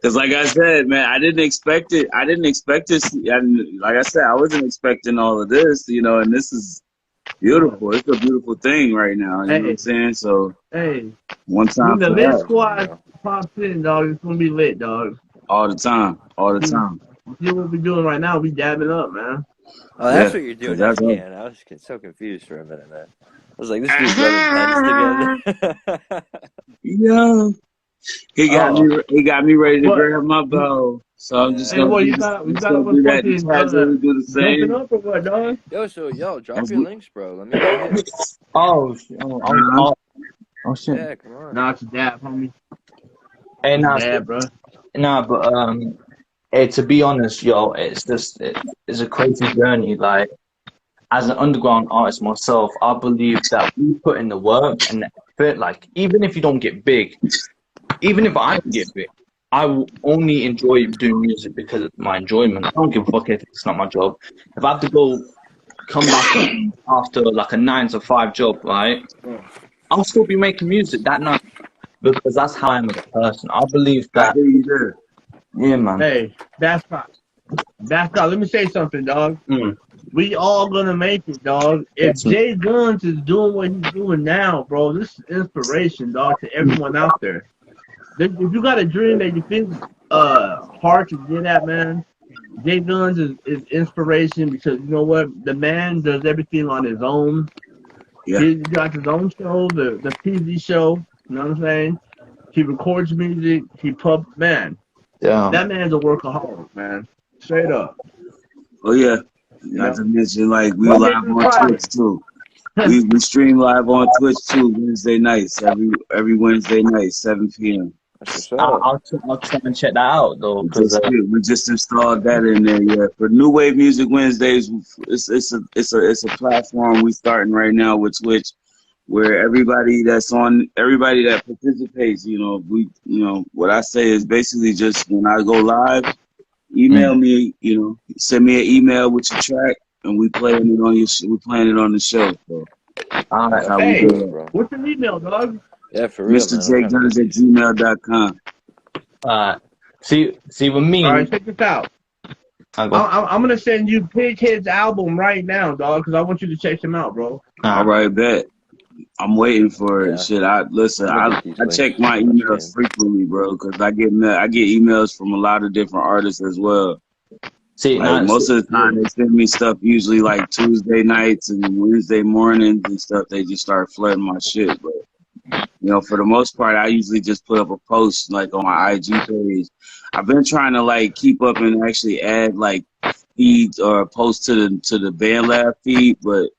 A: Because like I said, man, I didn't expect it. I didn't expect this. And like I said, I wasn't expecting all of this, you know, and this is beautiful. It's a beautiful thing right now. You know what I'm saying? So,
D: hey,
A: one time
D: when the
A: for
D: lit
A: that.
D: squad pops in, dog, it's gonna be lit, dog.
A: All the time. All the time.
D: See what we're doing right now? We dabbing up, man.
G: Oh, that's
A: Yeah,
G: what you're doing.
A: that's
G: That's I was so confused for a minute, man. I was like, this dude's rubbing pens together.
A: Yeah. He got me ready to grab my bow. So I'm just
D: Hey,
A: gonna
D: boy,
A: do
D: you got
A: do
D: what's
A: that.
D: fucking
A: Casually do the
D: jumping
A: same.
D: up or what, dog?
G: Yo, drop your links, bro. Let me get hit.
E: Oh shit! Oh shit!
G: Yeah, come on.
D: Nah, it's a dab, homie.
E: Hey,
D: Dab, bro.
E: nah, but hey, to be honest, yo, it's a crazy journey. Like, as an underground artist myself, I believe that we put in the work and the effort. Like, even if you don't get big, even if I don't get big, I will only enjoy doing music because of my enjoyment. I don't give a fuck if it's not my job. If I have to come back after like a 9 to 5 job, right? I'll still be making music that night because that's how I am as a person. I believe that.
A: I hear you there.
E: Yeah, man.
D: Hey, Bascott, let me say something, dog. We all gonna make it, dog. If Jay Gunz is doing what he's doing now, bro, this is inspiration, dog, to everyone out there. If you got a dream that you think hard to get at, man, Jay Gunz is inspiration because you know what? The man does everything on his own.
A: Yeah.
D: He got his own show, the TV show. You know what I'm saying? He records music. Man.
E: Yeah.
D: That man's a workaholic, man. Straight up.
A: Oh yeah. Not to mention, like, we live on Twitch too. we stream live on Twitch too Wednesday nights, every Wednesday night, 7 p.m.
E: I'll try and check that out though.
A: We just installed that in there. Yeah, for New Wave Music Wednesdays, it's a platform we starting right now with Twitch, where everybody that participates, what I say is basically just when I go live, email me, send me an email with your track, and we playing it on the show. So that's how we do it.
D: What's your email, dog?
G: Yeah, for real,
A: MrJGuns@gmail.com.
E: See with me.
D: All right, check this out. I'm gonna send you Pighead's album right now, dog, because I want you to check him out, bro.
A: All right, bet. I'm waiting for it. Shit, I check my emails frequently, bro, because I get emails from a lot of different artists as well. Most of the time, they send me stuff usually like Tuesday nights and Wednesday mornings and stuff. They just start flooding my shit, but for the most part, I usually just put up a post like on my IG page. I've been trying to like keep up and actually add like
C: feeds or post to the BandLab feed, but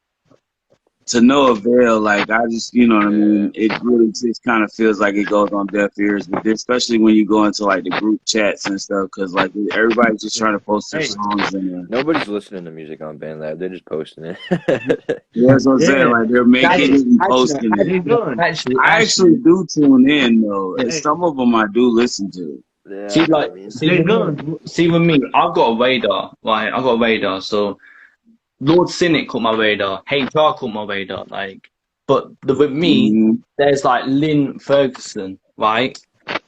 C: to no avail. Like I just, you know what I mean. It really just kind of feels like it goes on deaf ears, but especially when you go into like the group chats and stuff, because like everybody's just trying to post their songs in there.
G: Nobody's listening to music on BandLab. They're just posting it.
C: Yeah, that's what I'm saying. Like they're making it and posting it. I actually do tune in though. And some of them I do listen to.
G: Yeah,
E: see with me, I've got a radar, right? I've got a radar. So Lord Cynic caught my radar, HR caught my radar, like. But with me, there's like Lynn Ferguson, right?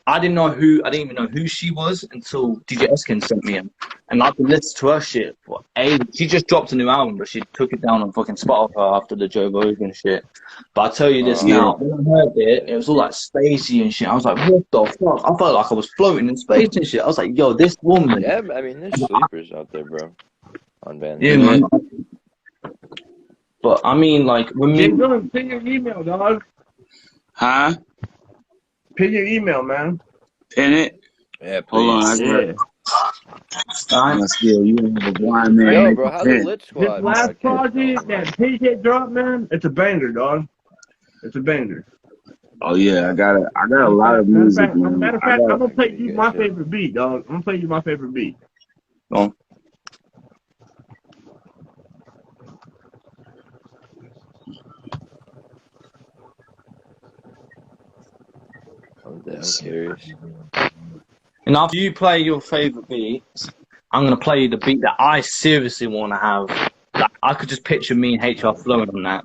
E: I didn't even know who she was until DJ Eskin sent me in. And I've been listening to her shit for ages. She just dropped a new album, but she took it down on fucking Spotify after the Joe Rogan shit. But I tell you this now, when I heard it, it was all like spacey and shit. I was like, what the fuck? I felt like I was floating in space and shit. I was like, yo, this woman.
G: Yeah, I mean, there's sleepers out there, bro, on BandLab.
E: Yeah, man. But I mean, like, when
D: Jay Gunz, pin your email, dog.
C: Huh?
D: Pin your email, man.
C: Pin it?
G: Yeah, please.
C: Hold on, I got you ain't a blind man.
G: Yo, bro, how's the Lit Squad?
D: This last project that PJ dropped, man, it's a banger, dog. It's a banger.
C: Oh yeah, I got a lot of music.
D: Matter of fact, I'm gonna play you my favorite beat, dog. I'm gonna play you my favorite beat.
E: Oh.
G: I'm curious.
E: And after you play your favorite beats, I'm gonna play you the beat that I seriously want to have. Like, I could just picture me and HR flowing on that.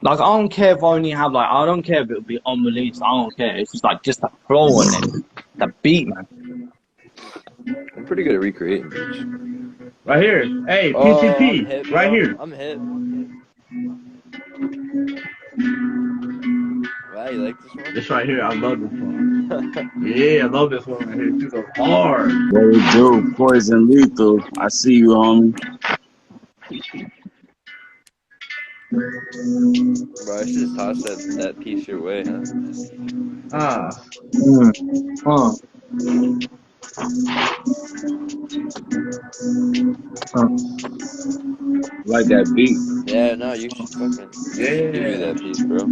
E: Like, I don't care if I only have like, I don't care if it'll be unreleased. I don't care. It's just like just that flow on it, that beat, man.
G: I'm pretty good at recreating beats.
D: Right here. Hey, PCP.
G: Hip,
D: right here.
G: I'm hip. Wow, you like this one?
D: This right here. I love this one. Yeah, I love this one right here. This is hard.
C: What we do? Poison Lethal. I see you, homie.
G: Bro, I should just toss that piece your way, huh?
C: Like that beat.
G: Yeah, no, you should fucking give me that piece, bro.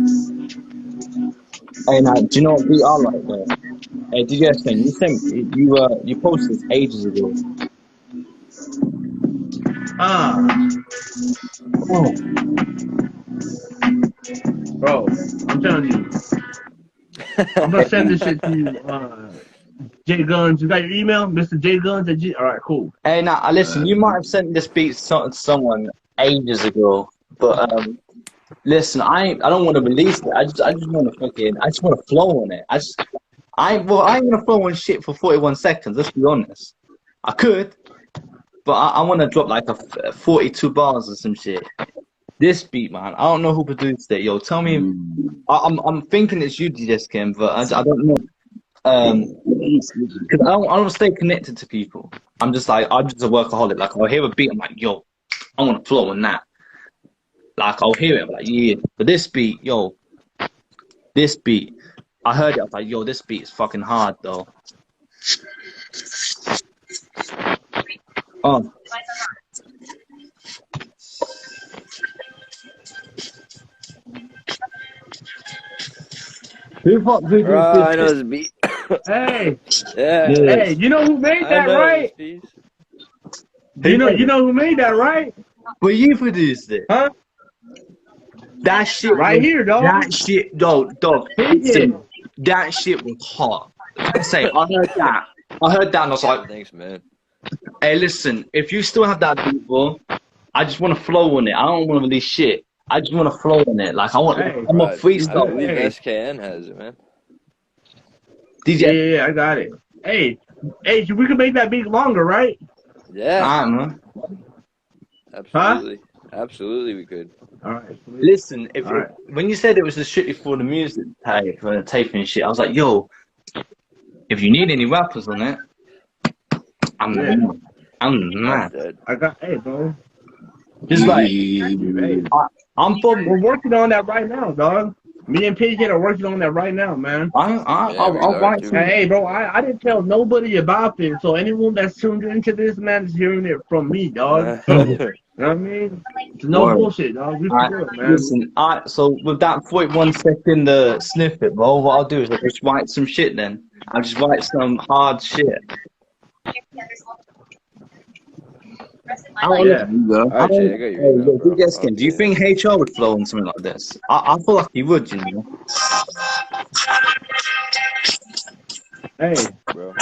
E: Hey, now, do you know what beat I like there? Hey, did you guys think you posted this ages ago?
D: Bro, I'm telling you. I'm gonna send this shit to you, J Gunz. You got your email, Mr. J Gunz at G. All right, cool.
E: Hey, now listen. You might have sent this beat to someone ages ago, but listen, I don't want to release it. I just want to flow on it. I ain't gonna flow on shit for 41 seconds. Let's be honest. I could, but I want to drop like a 42 bars or some shit. This beat, man, I don't know who produced it. Yo, tell me. I'm thinking it's you, DJ Skim, but I don't know. Because I don't stay connected to people. I'm just a workaholic. Like, I'll hear a beat, I'm like, yo, I want to flow on that. Like, I'll hear it, I'm like, yeah. But this beat, I heard it, I was like, yo, this beat is fucking hard, though.
G: I know this beat.
D: Hey.
G: Yeah.
D: Hey, you know who made that, right? You know who made that, right?
E: Well, you produced it.
D: Huh?
E: That shit
D: right here, dog.
E: That shit, dog. Listen, that shit was hot. I heard that and I was like,
G: thanks, man.
E: Hey, listen, if you still have that beat, bro, I just want to flow on it. I don't want to release shit. I just want to flow on it. Like, I'm a freestyle.
G: I believe SKN has it, man.
E: DJ.
D: Yeah, I got it. Hey, we can make that beat longer, right?
G: Yeah.
E: I don't know.
G: Absolutely. Huh? Absolutely, we could.
D: All right.
E: Listen, when you said it was strictly for the music tape, for the taping and shit, I was like, yo, if you need any rappers on it, I'm mad.
D: I got, hey, bro.
E: Just like,
D: we're working on that right now, dog. Me and Pig are working on that right now, man.
G: Yeah, we
E: I'll
G: are
E: write
G: too.
E: some.
D: Hey, bro, I didn't tell nobody about this, so anyone that's tuned into this, man, is hearing it from me, dog. So, you know what I mean? It's no
E: Word.
D: bullshit, dog. We
E: I
D: for real, man.
E: listen. So with that 41-second snippet, bro, what I'll do is I'll just write some shit. Then I'll just write some hard shit. Oh,
D: Yeah.
E: listen, bro.
G: All right, Jay, I got your email,
E: Look,
G: bro.
E: DJ Skin, do you think HR would flow on something like this? I feel like he would, you know.
D: Hey,
G: Bro.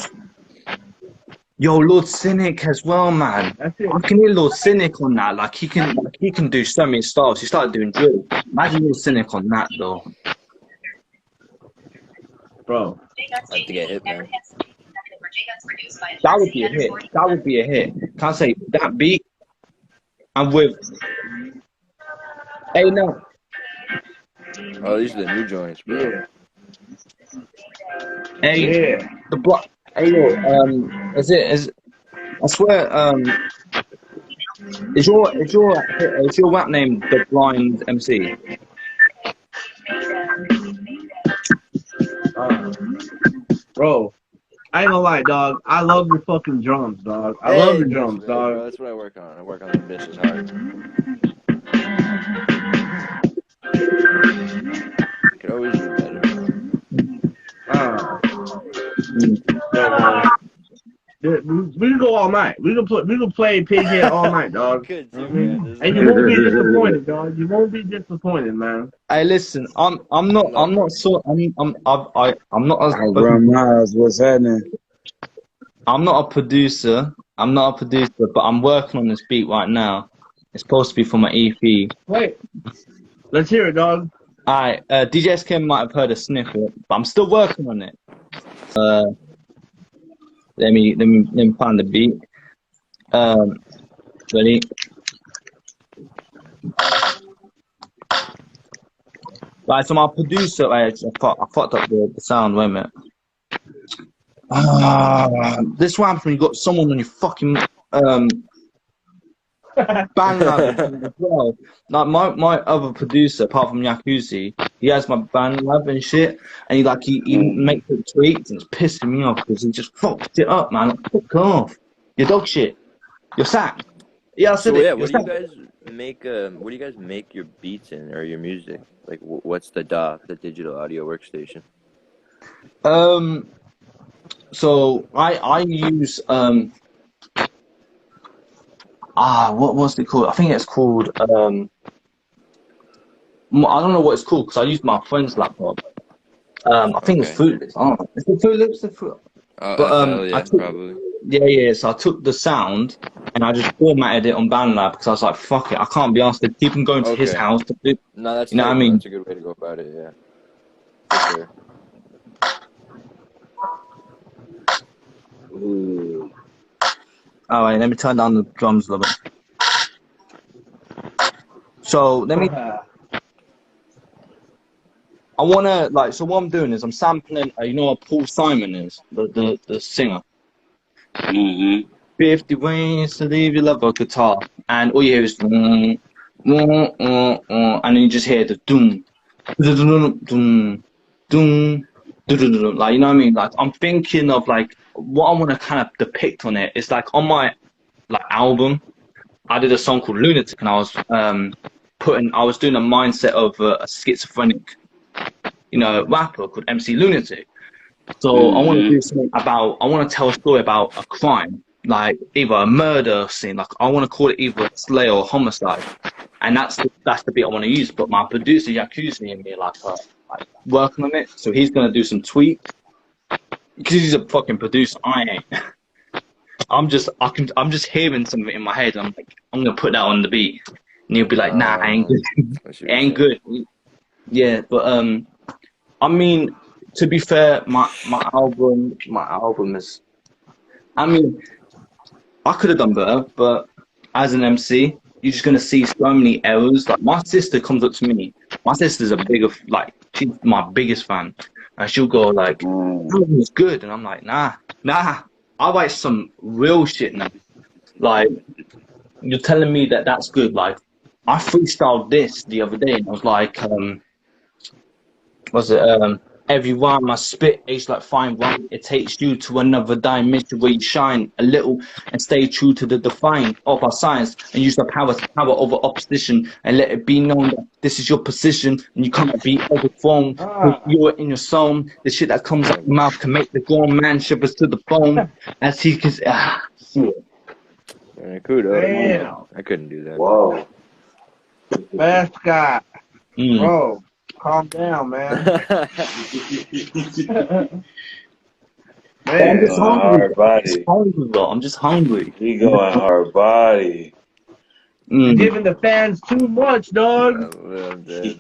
E: Yo, Lord Cynic as well, man.
D: that's it.
E: I can hear Lord Cynic on that. Like he can do so many styles. He started doing drill. Imagine Lord Cynic on that though.
D: Bro.
G: I have to get hit, man.
E: That would be a hit. That would be a hit. Can't say that beat. And with hey no.
G: Oh, these are the new joints, bro.
E: Hey
D: Yeah.
E: the block. Hey yo, is I swear is your rap name The Blind MC?
D: Bro, I ain't gonna lie, dog. I love your fucking drums, dog. I love
G: Hey,
D: your
G: thanks,
D: drums,
G: man,
D: dog.
G: bro. That's what I work on. I work on them bitches hard. Could always do better.
D: We can go all night. We can play Pighead all night, dog.
G: Could
D: You know
G: too,
D: what I mean?
G: man. This
D: And you won't be disappointed, dog. You won't be disappointed, man.
E: Hey, listen, I'm not
G: No.
E: not so I'm not
A: Hey, bro, Miles, what's happening?
E: I'm not a producer. I'm not a producer, but I'm working on this beat right now. It's supposed to be for my EP.
D: Wait. Let's hear it, dog.
E: Alright, DJ SK might have heard a snippet, but I'm still working on it. Let me find the beat. Ready? Right, so my producer, I fucked up the sound. Wait a minute. This one when you got someone on your fucking band lab as well. Like my other producer, apart from Yakuzi, he has my band lab and shit, and he makes the tweets and it's pissing me off because he just fucked it up, man. Like, fuck off. You're dog shit. You're sacked. Yeah, I said
G: So
E: it.
G: yeah,
E: You're
G: what do you
E: sacked.
G: guys make? What do you guys make your beats in or your music? Like, what's the DAW, the digital audio workstation?
E: So I use what was it called? I think it's called I don't know what it's called because I used my friend's laptop. I think it's
G: Okay.
E: Fruit Loops. I don't know. Is it Fruit Loops? But
G: FL,
E: I
G: yeah,
E: took
G: probably.
E: yeah. So I took the sound and I just formatted it on BandLab because I was like, fuck it, I can't be asked to keep him going to his
G: Okay.
E: house to do.
G: No, that's
E: You know what I
G: tight, bro.
E: mean?
G: That's a good way to go about it. Yeah, for sure.
E: Ooh. All right, let me turn down the drums a little bit. So let me. I wanna so what I'm doing is I'm sampling. You know what Paul Simon is, the singer. 50 ways to leave your love, a guitar, and all you hear is and then you just hear the doom, doom, doom, doom, doom, like you know what I mean. Like I'm thinking of like what I want to kind of depict on it. It's like on my album, I did a song called Lunatic, and I was doing a mindset of a schizophrenic, rapper called MC Lunatic. So I want to do something I want to tell a story about a crime, like either a murder scene, like I want to call it either a slay or a homicide, and that's the bit I want to use. But my producer Yakuzi and me like working on it, so he's gonna do some tweaks because he's a fucking producer. I ain't. I'm just hearing something in my head. I'm like, I'm gonna put that on the beat, and he'll be like, nah, ain't good. It ain't good. Yeah, but I mean, to be fair, my album is. I mean, I could have done better, but as an MC, you're just gonna see so many errors. Like my sister comes up to me. My sister's she's my biggest fan, and she'll go like, "Album was good," and I'm like, nah. I write some real shit now. Like you're telling me that that's good. Like I freestyled this the other day, and I was like, was it every rhyme I spit aged like fine wine. It takes you to another dimension where you shine a little and stay true to the define of our science and use the power to power over opposition and let it be known that this is your position and you can't be overthrown. You're in your zone. The shit that comes out your mouth can make the grown man shivers to the bone as he can shit.
G: I could.
D: Damn.
G: I couldn't do that.
A: Whoa.
D: Fast guy.
E: Mm.
D: Bro, calm down, man.
E: I'm just
A: Going
E: hungry.
A: hard body.
E: I'm just hungry.
A: He going hard body.
D: You're
E: Mm.
D: giving the fans too much, dog.
G: I'm dead.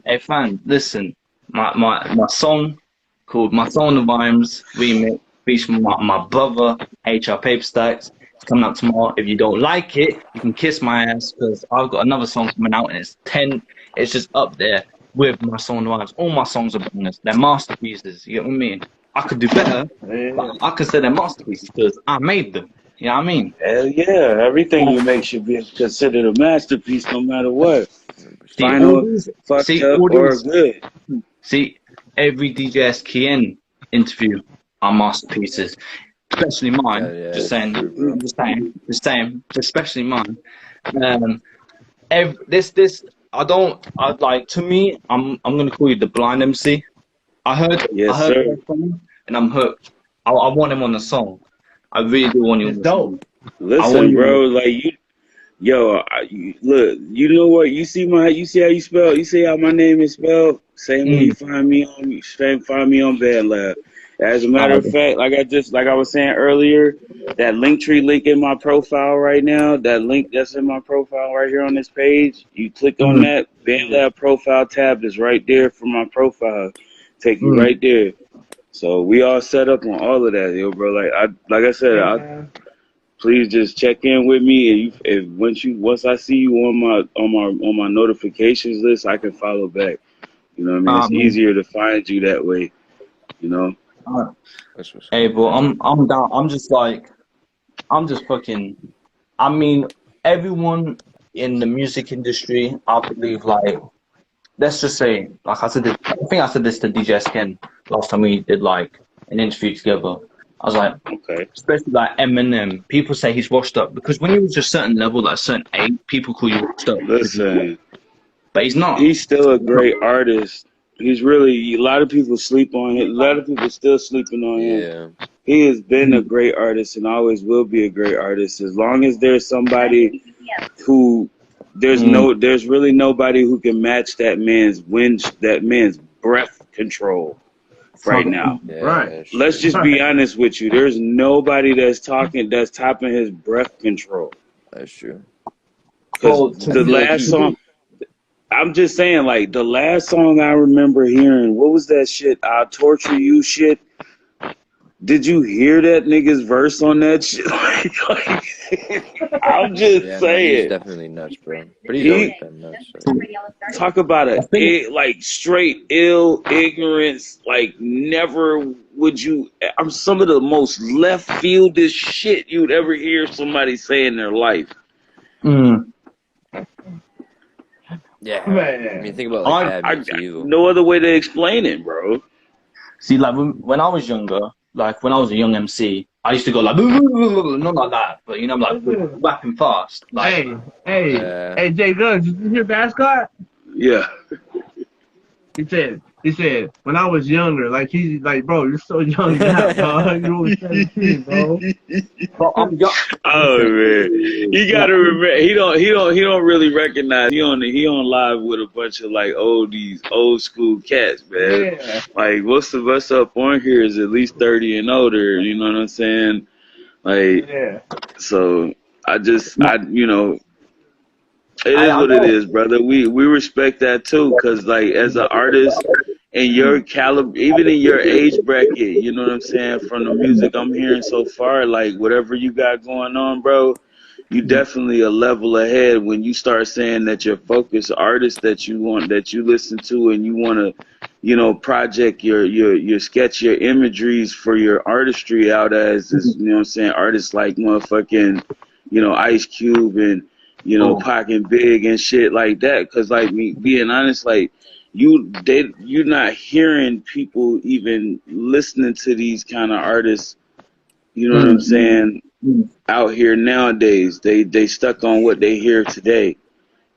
E: Hey fan, listen. My song called My Song of Rhymes remix featuring my brother HR Paper Stacks. It's coming out tomorrow. If you don't like it, you can kiss my ass because I've got another song coming out and it's just up there with My Song of Rhymes. All my songs are bangers. They're masterpieces. You get what I mean? I could do better, but I consider them masterpieces because I made them. You know what I mean?
A: Hell yeah. Everything you make should be considered a masterpiece no matter what.
E: See, all
A: Final,
E: these,
A: fucked
E: see,
A: up,
E: all
A: or
E: these,
A: good.
E: see, every DJS Kien interview are masterpieces, especially mine.
G: Yeah,
E: Just saying,
G: true, bro.
E: just saying, especially mine. To me, I'm gonna call you the blind MC. I heard
A: Yes,
E: the
A: sir.
E: song and I'm hooked. I want him on the song. I really do want him on
D: It's
E: the
D: dope.
E: song. I
A: Listen,
E: want
A: bro, like you, yo, look, you know what? You see how you spell? You see how my name is spelled? Same way you find me on Bad Lab. As a matter of fact, like I was saying earlier, that Linktree link in my profile right now, that link that's in my profile right here on this page, you click on that, Band Lab profile tab is right there for my profile. Take you right there. So we all set up on all of that, yo, bro. Like I said, please just check in with me. If once I see you on my notifications list, I can follow back. You know what I mean? It's easier to find you that way. You know.
G: That's what's
E: Hey,
G: up.
E: bro, I'm down. I'm just fucking. I mean, everyone in the music industry, I believe, like, let's just say, like I think I said this to DJ Ken last time we did like an interview together. I was like,
A: Okay.
E: especially like Eminem, people say he's washed up because when you reach a certain level, like a certain age, people call you washed up.
A: Listen,
E: But he's not.
A: he's still a great artist. He's really, a lot of people sleep on him. A lot of people still sleeping on him.
G: Yeah.
A: He has been a great artist and always will be a great artist. As long as there's somebody who, there's really nobody who can match that man's breath control right now.
G: Yeah,
D: Right.
A: Let's just be honest with you. There's nobody that's topping his breath control.
G: That's true.
E: Well,
A: Because the last song, I'm just saying, like, the last song I remember hearing, what was that shit? I'll Torture You shit. Did you hear that nigga's verse on that shit? I'm just
G: Yeah, man,
A: saying.
G: he's definitely nuts, bro. But he's always been nuts. So.
A: Talk about like straight ill ignorance. Like, never would you. I'm some of the most left fieldish shit you'd ever hear somebody say in their life.
G: Yeah.
D: Man.
G: I mean, think about like
A: I
G: Bad Evil.
A: no other way to explain it, bro.
E: See, like when I was younger, like when I was a young MC, I used to go like, not like that, but you know, I'm like rapping fast. Like,
D: Hey, Jay Gunz, did you hear Bascott?
A: Yeah.
D: He said, when I was younger, like he's like, bro, you're so young now, dog. You're only 17, bro.
E: but I'm young.
A: Oh man, you gotta remember he don't really recognize he on live with a bunch of like old school cats, man.
D: Yeah.
A: Like most of us up on here is at least 30 and older. You know what I'm saying? Like, so you know. It is what it is, brother. We respect that too, cause like as an artist in your caliber, even in your age bracket, you know what I'm saying. From the music I'm hearing so far, like whatever you got going on, bro, you definitely a level ahead when you start saying that your focus artist that you listen to, and you want to, you know, project your sketch, your imageries for your artistry out as, you know what I'm saying, artists like motherfucking, you know, Ice Cube and, you know, Pac and Big and shit like that. Cause like me being honest, like you're not hearing people even listening to these kind of artists. You know what I'm saying? Out here nowadays, they stuck on what they hear today,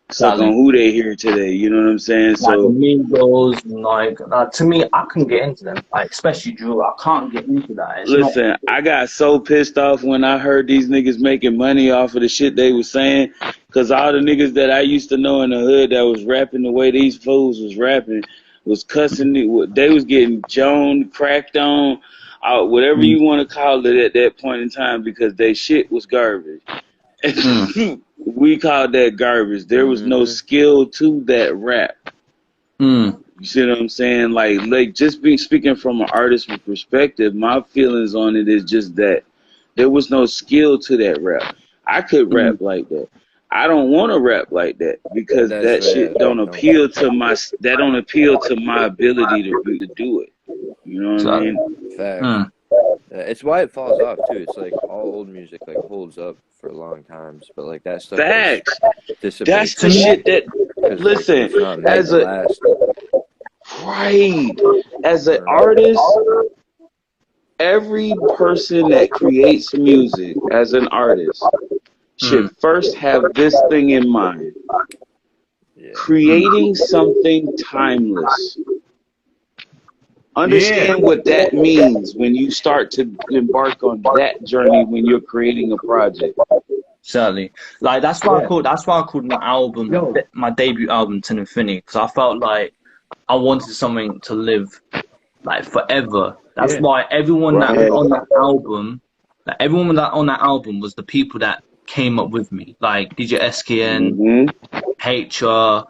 A: stuck on who they hear today. You know what I'm saying?
E: Like
A: So
E: the Migos, and like to me, I can get into them. Like especially Drew, I can't get into that. It's not.
A: listen, I got so pissed off when I heard these niggas making money off of the shit they was saying, cause all the niggas that I used to know in the hood that was rapping the way these fools was rapping was cussing. They was getting joned, cracked on, whatever you want to call it at that point in time, because they shit was garbage. We called that garbage. There was no skill to that rap. You see what I'm saying? Like just speaking from an artist's perspective, my feelings on it is just that there was no skill to that rap. I could rap like that. I don't want to rap like that because that shit don't appeal to my ability to do it. You know what I mean?
G: Fact. It's why it falls off too. It's like all old music like holds up for long times, but like that stuff.
A: Facts.
G: That's
A: the shit that. Listen,
G: like,
A: as an artist, every person that creates music as an artist should first have this thing in mind: creating something timeless. Understand what that means when you start to embark on that journey when you're creating a project.
E: Certainly, like that's why I called my album, my debut album, to Infinity, because I felt like I wanted something to live like forever. That's why everyone that was on that album, like everyone that on that album was the people that came up with me, like DJ SKN, HR.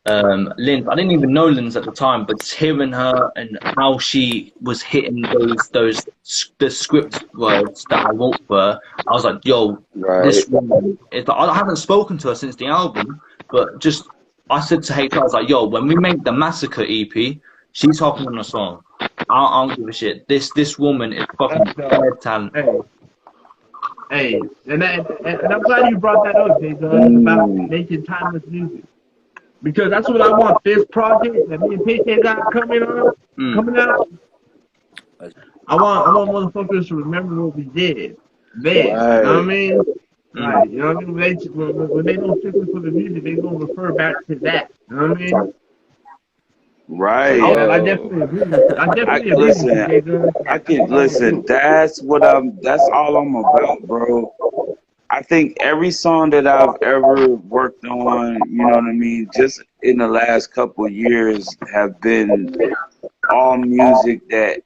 E: Lynn, I didn't even know Lynn's at the time, but just hearing her and how she was hitting the script words that I wrote for her, I was like, yo, this woman, I haven't spoken to her since the album, but just, I said to HR, I was like, yo, when we make the Massacre EP, she's hopping on the song. I don't give a shit. This woman is fucking talent.
D: Hey, and I'm glad you brought that up, Jay Gunz, about making timeless music. Because that's what I want. This project that me and PK got coming out. I want motherfuckers to remember what we did then. You know what I mean? Like, you know what I mean? When they don't stick with the music, they gonna refer back to that. You know what I mean?
A: Right.
D: I definitely agree with you. I definitely agree with you, Jay Gunz.
A: Listen. That's all I'm about, bro. I think every song that I've ever worked on, you know what I mean, just in the last couple of years have been all music that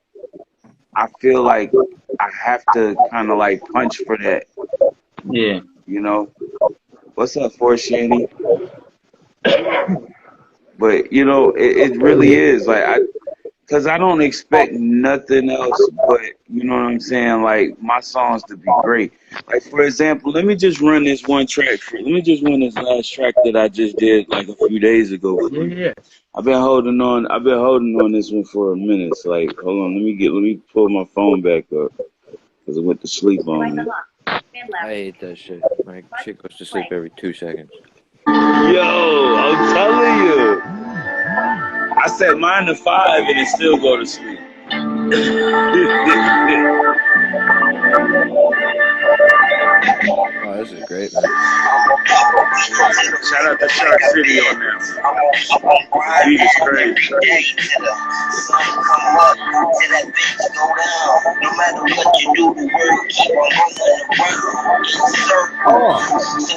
A: I feel like I have to kind of like punch for that.
E: Yeah.
A: You know? What's up, Shady? But, you know, it really is. Like, because I don't expect nothing else but, you know what I'm saying, like, my songs to be great. Like, for example, let me just run this one track. Let me just run this last track that I just did, like, a few days ago.
D: Yeah.
A: I've been holding on this one for a minute. So, like, hold on, let me pull my phone back up, because I went to sleep on it.
G: I hate that shit. My shit goes to sleep every 2 seconds.
A: Yo, I'm telling you. I set mine to 5 and it still go to sleep.
G: Oh, this is great, man.
A: Shout out to Shark City on that. Beat is crazy.
H: Sun come up till that bitch go down. No matter what you do, the word keep on going around. So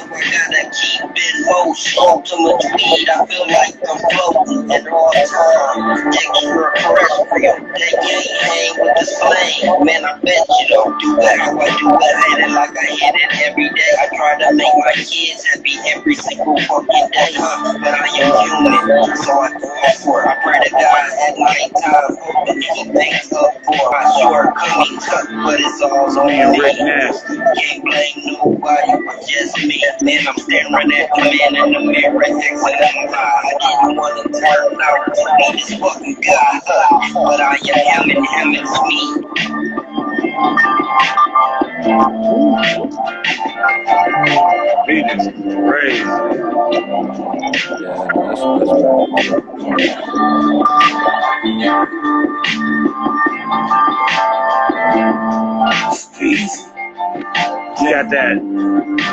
H: I gotta keep it low. Smoke too much weed, I feel like I'm floating at all times. Extra fresh, they can't hang with the slang. Man, I bet you don't do that. How I do that, hit it like I hit it every day. I try to make my kids happy every single fucking day, but I am human, so I go for it. I pray to God at night time, hoping He makes up for my shortcomings, but it's all on me. Can't blame nobody but just me. Man, I'm staring at the man in the mirror, exhaling lie. I didn't want to turn out to be this fucking guy, but I am him, it's me.
A: beat is crazy.
G: Yeah, no, that's crazy.
C: Peace.
A: You got that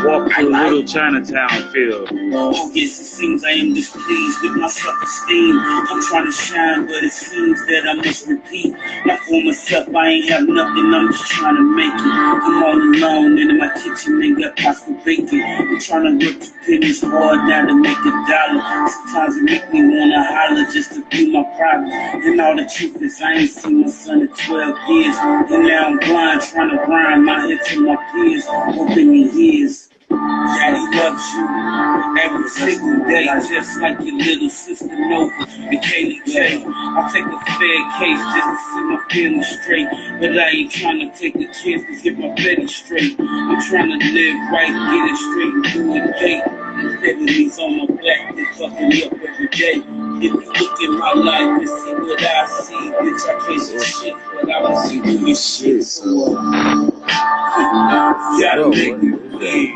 A: walk through little Chinatown feel.
C: Oh yes, it seems I am displeased with my self-esteem. I'm trying to shine, but it seems that I must repeat. Not for myself, I ain't have nothing, I'm just trying to make it. I'm all alone, and in my kitchen, ain't got pots for baking. I'm trying to work to pennies hard now to make $1. Sometimes it make me wanna holler just to be my problem. And all the truth is, I ain't seen my son in 12 years. And now I'm blind, trying to grind my head to my peers, hoping he hears. Daddy loves you every single day, just like your little sister Nova and Kaylee J. I'll take a fair case just to see my feelings straight, but I ain't trying to take a chance to get my belly straight. I'm trying to live right, get it straight, and do it gay. Felonies on my back, they fucking me up every day. If you look at my life and see what I see, bitch, I can't see shit, but I will see through your shit. So, gotta
G: Bro,
C: make
G: what
C: me
G: is that?
C: believe.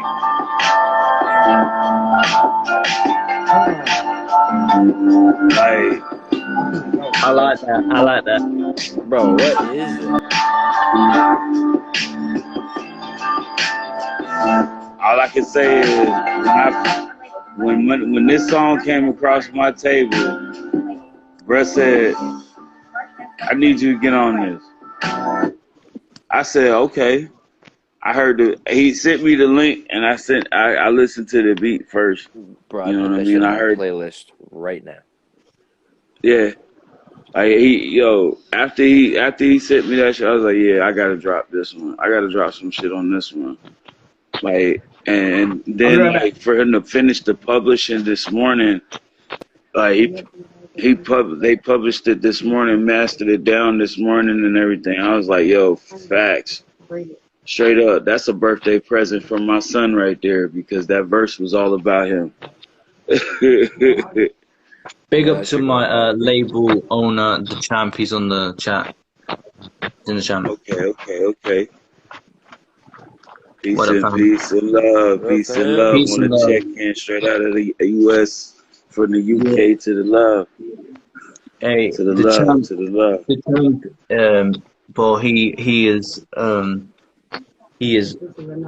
A: Like,
E: I like that. I like that.
G: Bro, what is that?
A: all I can say is when this song came across my table, bruh said, I need you to get on this. I said, okay. I heard he sent me the link, and I listened to the beat first.
G: Bro,
A: You
G: I
A: know
G: put
A: what I
G: that
A: mean?
G: shit on
A: I
G: my
A: heard,
G: playlist right now.
A: yeah. After he sent me that shit, I was like, yeah, I gotta drop this one. I gotta drop some shit on this one. Like, and then like for him to finish the publishing this morning, like they published it this morning, mastered it down this morning and everything. I was like, yo, facts. Straight up, that's a birthday present from my son right there, because that verse was all about him.
E: Big
G: Yeah,
E: up
G: that
E: to
G: shit
E: my
G: going hard.
E: label owner, the champ. He's on the chat. He's in the chat.
A: Okay. Peace
E: What up,
A: and
E: fam?
A: peace and love.
G: What up,
A: Peace and
G: fam?
A: love.
E: Peace
A: Want
E: and
A: to
E: love.
A: check in straight out of the U.S. from the
E: Yeah.
A: U.K. to the love.
E: Hey,
A: To the love. To the love.
E: the champ. But he is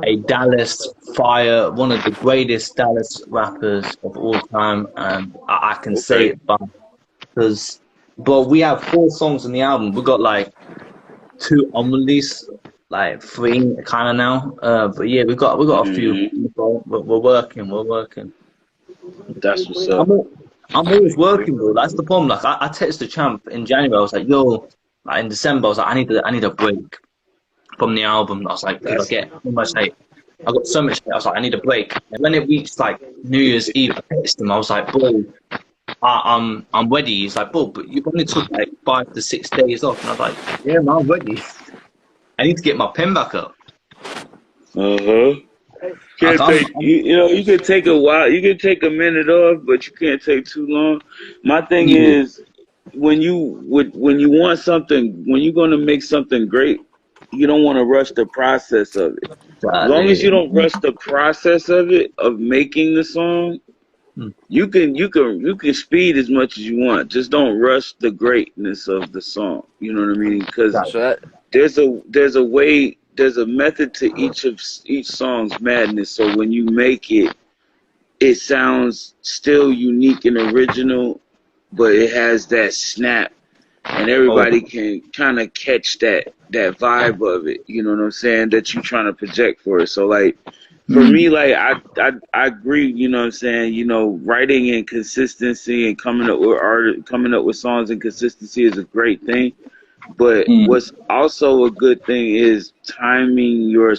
E: a Dallas fire, one of the greatest Dallas rappers of all time, and I can say
A: Okay.
E: it, but we have 4 songs on the album. We got like 2 unreleased, like 3 kind of now. But yeah, we got a few.
A: Mm-hmm.
E: We're working.
A: That's what's
E: I'm
A: up.
E: al- I'm always working, bro. That's the problem. Like I texted the champ in January. I was like, yo, like in December, I was like, I need a break from the album. I was like, because I
A: That's
E: get so much hate. I got so much hate. I was like, I need a break. And when it reached like New Year's Eve, I texted him. I was like, bro, I'm ready. He's like, bro, but you only took like 5 to 6 days off. And I was like, yeah, man, I'm ready. I need to get my pen back up.
A: uh-huh.
E: Like,
A: Can't take you can take a while. You can take a minute off, but you can't take too long. My thing
E: yeah,
A: is, when you want something, when you're gonna make something great, you don't want to rush the process of it. As long as you
E: exactly.
A: don't rush the process of it, of making the song,
E: Mm.
A: you can speed as much as you want. Just don't rush the greatness of the song. You know what I mean? Because
G: So that,
A: there's a way, there's a method to each song's madness. So when you make it, it sounds still unique and original, but it has that snap, and
E: Oh,
A: everybody can kind of catch that vibe of it. You know what I'm saying? That you're trying to project for it. So like for me, like I agree. You know what I'm saying? You know, writing and consistency and coming up with songs and consistency is a great thing. But
E: mm.
A: what's also a good thing is timing your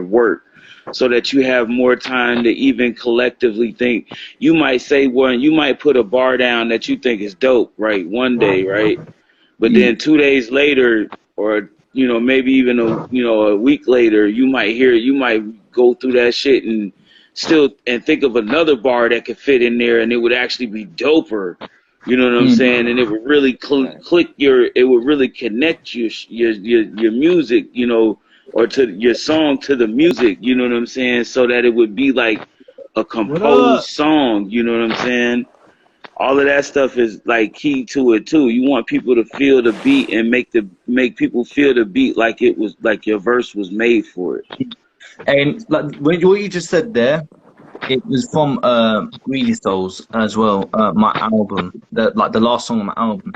A: work, so that you have more time to even collectively think. You might say one, you might put a bar down that you think is dope, right? One day, right? But
E: Mm.
A: then 2 days later, or maybe even a week later, you might go through that shit and think of another bar that could fit in there, and it would actually be doper. You know what I'm
E: Mm.
A: saying? And it would really
G: right.
A: it would really connect your music, or to your song to the music, you know what I'm saying? So that it would be like a
D: What up?
A: composed song, you know what I'm saying? All of that stuff is like key to it too. You want people to feel the beat and make people feel the beat like it was like your verse was made for it.
E: And like what you just said there, it was from Greedy Souls as well. My album, the last song on my album.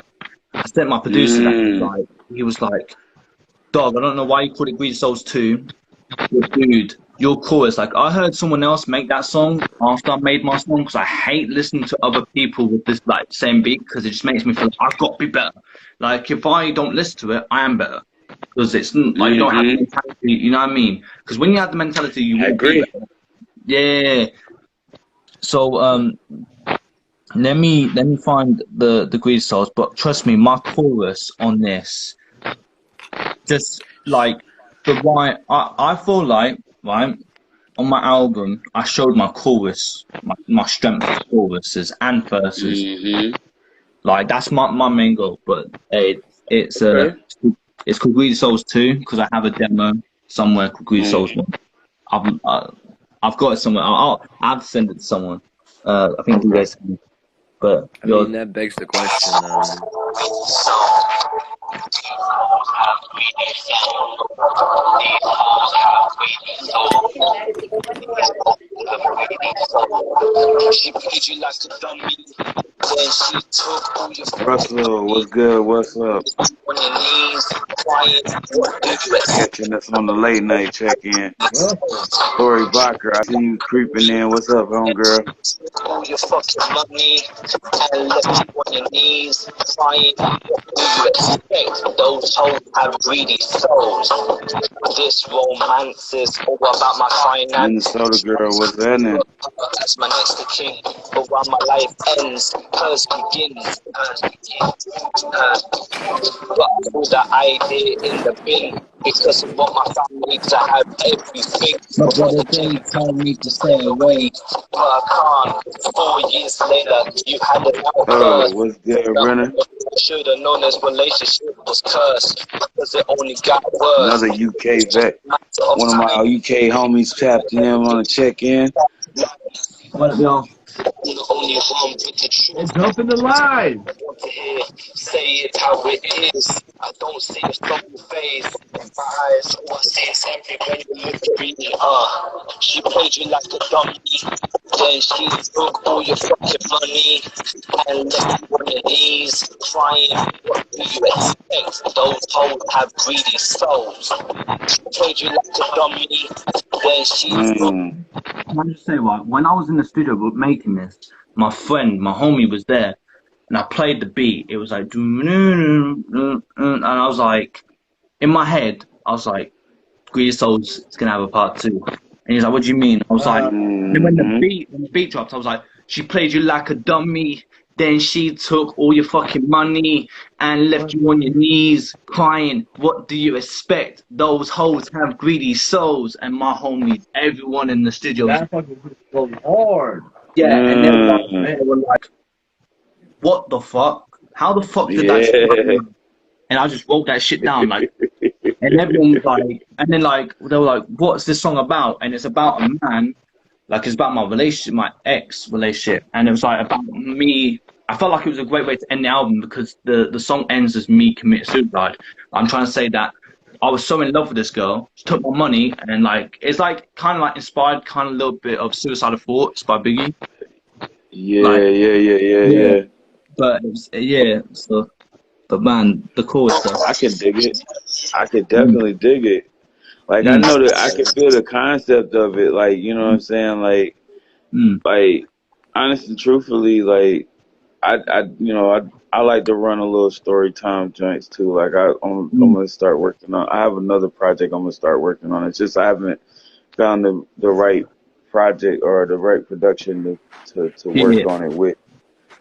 E: I sent my producer that.
A: Mm.
E: He was like, "Dog, I don't know why you called it Greedy Souls 2, but dude, your chorus. Like, I heard someone else make that song after I made my song because I hate listening to other people with this like same beat because it just makes me feel like I've got to be better. Like, if I don't listen to it, I am better because it's like you don't have the
A: Mm-hmm.
E: mentality. You know what I mean? Because when you have the mentality, you
A: I
E: will be
A: agree.
E: better. Yeah. So let me find the Greedy Souls, but trust me, my chorus on this, just like I feel like right on my album, I showed my chorus, my strength of choruses and verses.
A: Mm-hmm.
E: Like that's my main goal. But it's
A: Okay.
E: it's called Greedy Souls 2 because I have a demo somewhere called Greedy Souls
A: Mm.
E: 1. I've got it somewhere. I'll have to send it to someone. I think you
A: Okay.
E: guys can. But
G: I mean, that begs the question.
H: She played you like a dummy. Then she took all your
A: Russell, what's good? What's up?
H: on your knees, crying. What do you expect?
A: Catching us on the late night check in. Corey Barker, I see you creeping in. What's up, homegirl?
H: All your fucking money and left you on your knees, crying. What do you expect? Those hoes have greedy souls. This romance is all about my
A: Minnesota
H: finances.
A: girl, what's happening?
H: That's my next to king. But while my life ends, hers begins. But I threw the idea in the bin because of what my family to have everything.
E: my
H: But for
E: brother
H: the
E: Jay
H: change,
E: told me to stay away.
H: but I can't. 4 years later, you had an
A: Oh,
H: outburst.
A: what's good, Renner?
H: I should have known this relationship was cursed because it only got worse.
A: Another UK vet.
H: Matter of
A: One of my
H: time.
A: UK homies tapped in on a check in.
E: What up, y'all?
H: Only one with the truth.
D: Hey, jump in the line.
H: I want to hear, say it how it is. I don't see a strong face. My eyes, all I see is every when you look at me. She played you like a dummy. Then she took all your fucking money and left you on your knees, crying. What do you expect? Those hoes have greedy souls. She played you like a dummy. Then she took.
A: Mm.
E: Can I just say what? When I was in the studio making this, my friend, my homie was there, and I played the beat. It was like, and I was like, in my head, I was like, Greedy Souls is gonna have a part 2. And he's like, what do you mean? I was like, and then when
A: Mm-hmm.
E: the beat dropped, I was like, she played you like a dummy. Then she took all your fucking money and left you on your knees crying. What do you expect? Those hoes have greedy souls. And my homies, everyone in the studio was,
D: That fucking goes hard.
E: yeah, and
A: Mm.
E: they were like, what the fuck? How the fuck did that shit
A: Yeah.
E: happen? And I just wrote that shit down, like, and everyone was like, and then like they were like, "What's this song about?" And it's about a man, like it's about my relationship, my ex relationship, and it was like about me. I felt like it was a great way to end the album because the song ends as me commit suicide. I'm trying to say that I was so in love with this girl, she took my money, and like it's like kind of like inspired, kind of a little bit of Suicidal Thoughts by Biggie.
A: Yeah,
E: Like,
A: yeah.
E: but it was, yeah, so. But man, the chorus stuff.
A: I can dig it. I can
E: Mm,
A: definitely dig it. Like I
E: mm,
A: know that I can feel the concept of it. Like, you know what I'm saying?
E: mm,
A: Like honest and truthfully, like I like to run a little story time joints too. Like I'm
E: mm.
A: gonna start working on. I have another project I'm gonna start working on. It's just I haven't found the right project or the right production to work
E: Yeah,
A: on it with.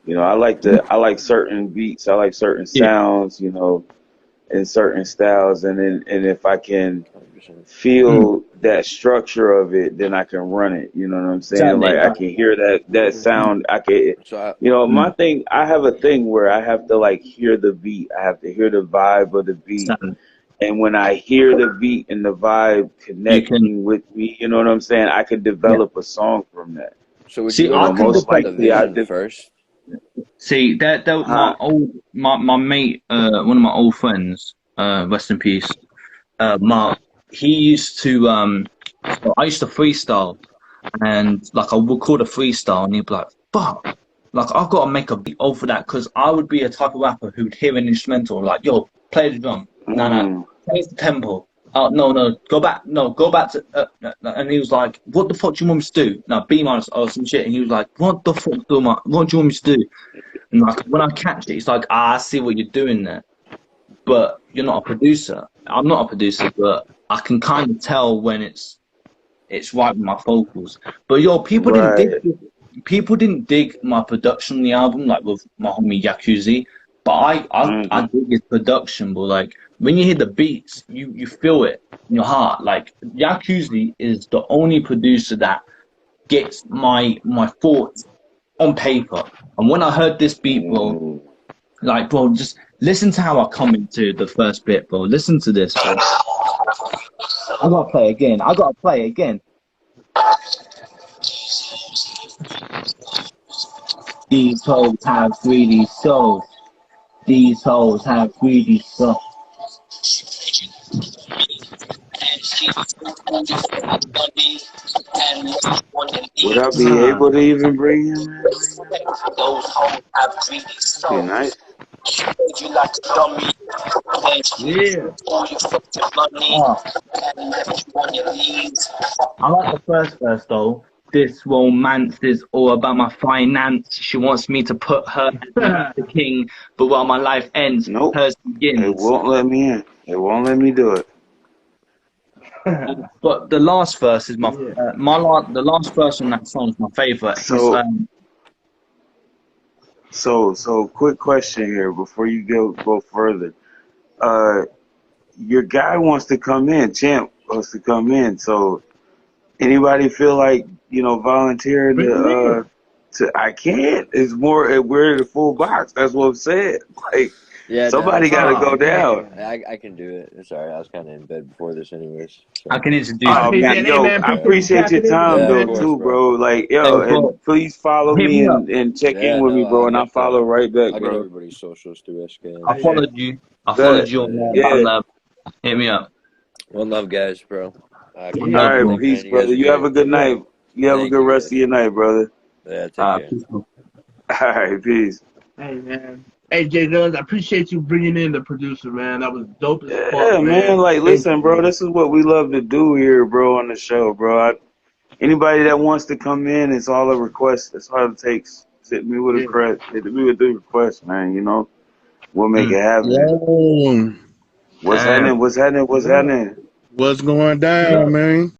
A: You know, I like certain beats. I like certain
E: yeah,
A: sounds. You know, in certain styles, and if I can
G: 100%.
E: mm.
A: feel that structure of it, then I can run it. You know what I'm saying?
E: Exactly.
A: Like I can hear that sound. I can,
G: So, I,
A: you know,
E: Mm,
A: my thing. I have a thing where I have to like hear the beat. I have to hear the vibe of the beat,
E: exactly.
A: And when I hear the beat and the vibe
E: You can,
A: connecting with me, you know what I'm saying? I could
E: yeah.
A: develop a song from that.
G: So would you
E: See,
G: go
A: You
G: to
E: I
A: know,
E: can
A: most
G: the
E: develop.
A: likely I
G: Vision
A: did.
G: first?
E: See, that
A: Huh?
E: my mate, one of my old friends, rest in peace. Mark, he used to so I used to freestyle, and like I would record a freestyle, and he'd be like, "Fuck, like I've got to make a beat over that," because I would be a type of rapper who'd hear an instrumental, like, "Yo, play the drum, no,
A: Mm.
E: change the tempo." No, go back, no, go back to, and he was like, "What the fuck do you want me to do?" No, be honest, or some shit, and he was like, "What the fuck what do you want me to do?" And like when I catch it, it's like, I see what you're doing there, but you're not a producer. I'm not a producer, but I can kind of tell when it's right with my vocals. But yo,
A: Right.
E: people didn't dig my production on the album like with my homie Yakuzi. But I
A: Mm-hmm.
E: dig his production. But like when you hear the beats, you feel it in your heart. Like Yakuzi is the only producer that gets my thoughts on paper. And when I heard this beat, bro,
A: Mm.
E: like, bro, just listen to how I come into the first bit, bro. Listen to this, bro. I gotta play again. I gotta play again. These hoes have greedy souls. These hoes have greedy souls.
A: Would I be able to even bring him in right now? Be nice.
D: Yeah.
E: Oh, I like the first verse though. This romance is all about my finance. She wants me to put her as the king, but while my life ends,
A: Nope.
E: hers
A: It
E: begins.
A: won't let me in. It won't let me do it.
E: But the last verse is
D: Yeah.
E: the last verse on that song is my favorite. His
A: So so quick question here before you go further. Uh your guy wants to come in, Champ wants to come in. So anybody feel like, volunteering
D: Bring him in.
A: to I can't. It's more we're in the full box. That's what I'm saying. Like
G: Yeah, no,
A: somebody
G: it's
A: gotta
G: fine.
D: Oh
A: go down.
D: man.
G: I can do it. Sorry, I was kind of in bed before this, anyways.
E: I
G: So
E: can introduce
A: Oh
E: you.
D: Hey
A: man,
D: man, hey
A: yo,
D: man,
A: I
D: appreciate you
A: appreciate your
D: tapping in with
A: time
D: us,
G: yeah, of
A: though
D: man.
G: course,
A: too,
G: bro.
A: bro. Like,
E: Hey,
A: yo, and
E: bro,
A: please follow
E: hit
A: me
E: me up.
A: and check
G: Yeah,
A: in with me,
G: no,
A: bro, and I'll follow right back,
G: I'll get
A: bro.
G: everybody's socials through SK.
E: I
D: Hey man.
E: followed you. I followed
A: Good.
E: you
G: Yeah.
E: on
A: Yeah.
E: Lab. Hit me up.
G: One love, guys, bro. I
E: One
A: All
G: appreciate
E: love,
A: right,
E: bro.
G: everything,
A: peace,
G: man. You guys
A: brother.
G: are
A: You have
G: great.
A: a good
D: Yeah.
A: night. You have a
G: Thank
A: good
G: you,
A: rest
G: guys.
A: of your night, brother.
G: Yeah, take care.
E: Peace, bro.
A: All right, peace.
D: Hey man. Hey Jay Guns, I appreciate you bringing in the producer, man. That was dope as fuck,
A: Yeah, man.
D: man.
A: Like,
D: Thank
A: listen,
D: you,
A: bro.
D: man.
A: This is what we love to do here, bro, on the show, bro. Anybody that wants to come in, it's all a request. That's all it takes. Hit me with a
D: Yeah.
A: request. Hit me with the request, man. We'll make
E: Mm.
A: it happen.
I: Yo,
A: What's
E: Damn.
A: happening? What's happening? What's
D: What up?
A: happening?
I: what's going
D: What
I: down,
D: up?
I: man?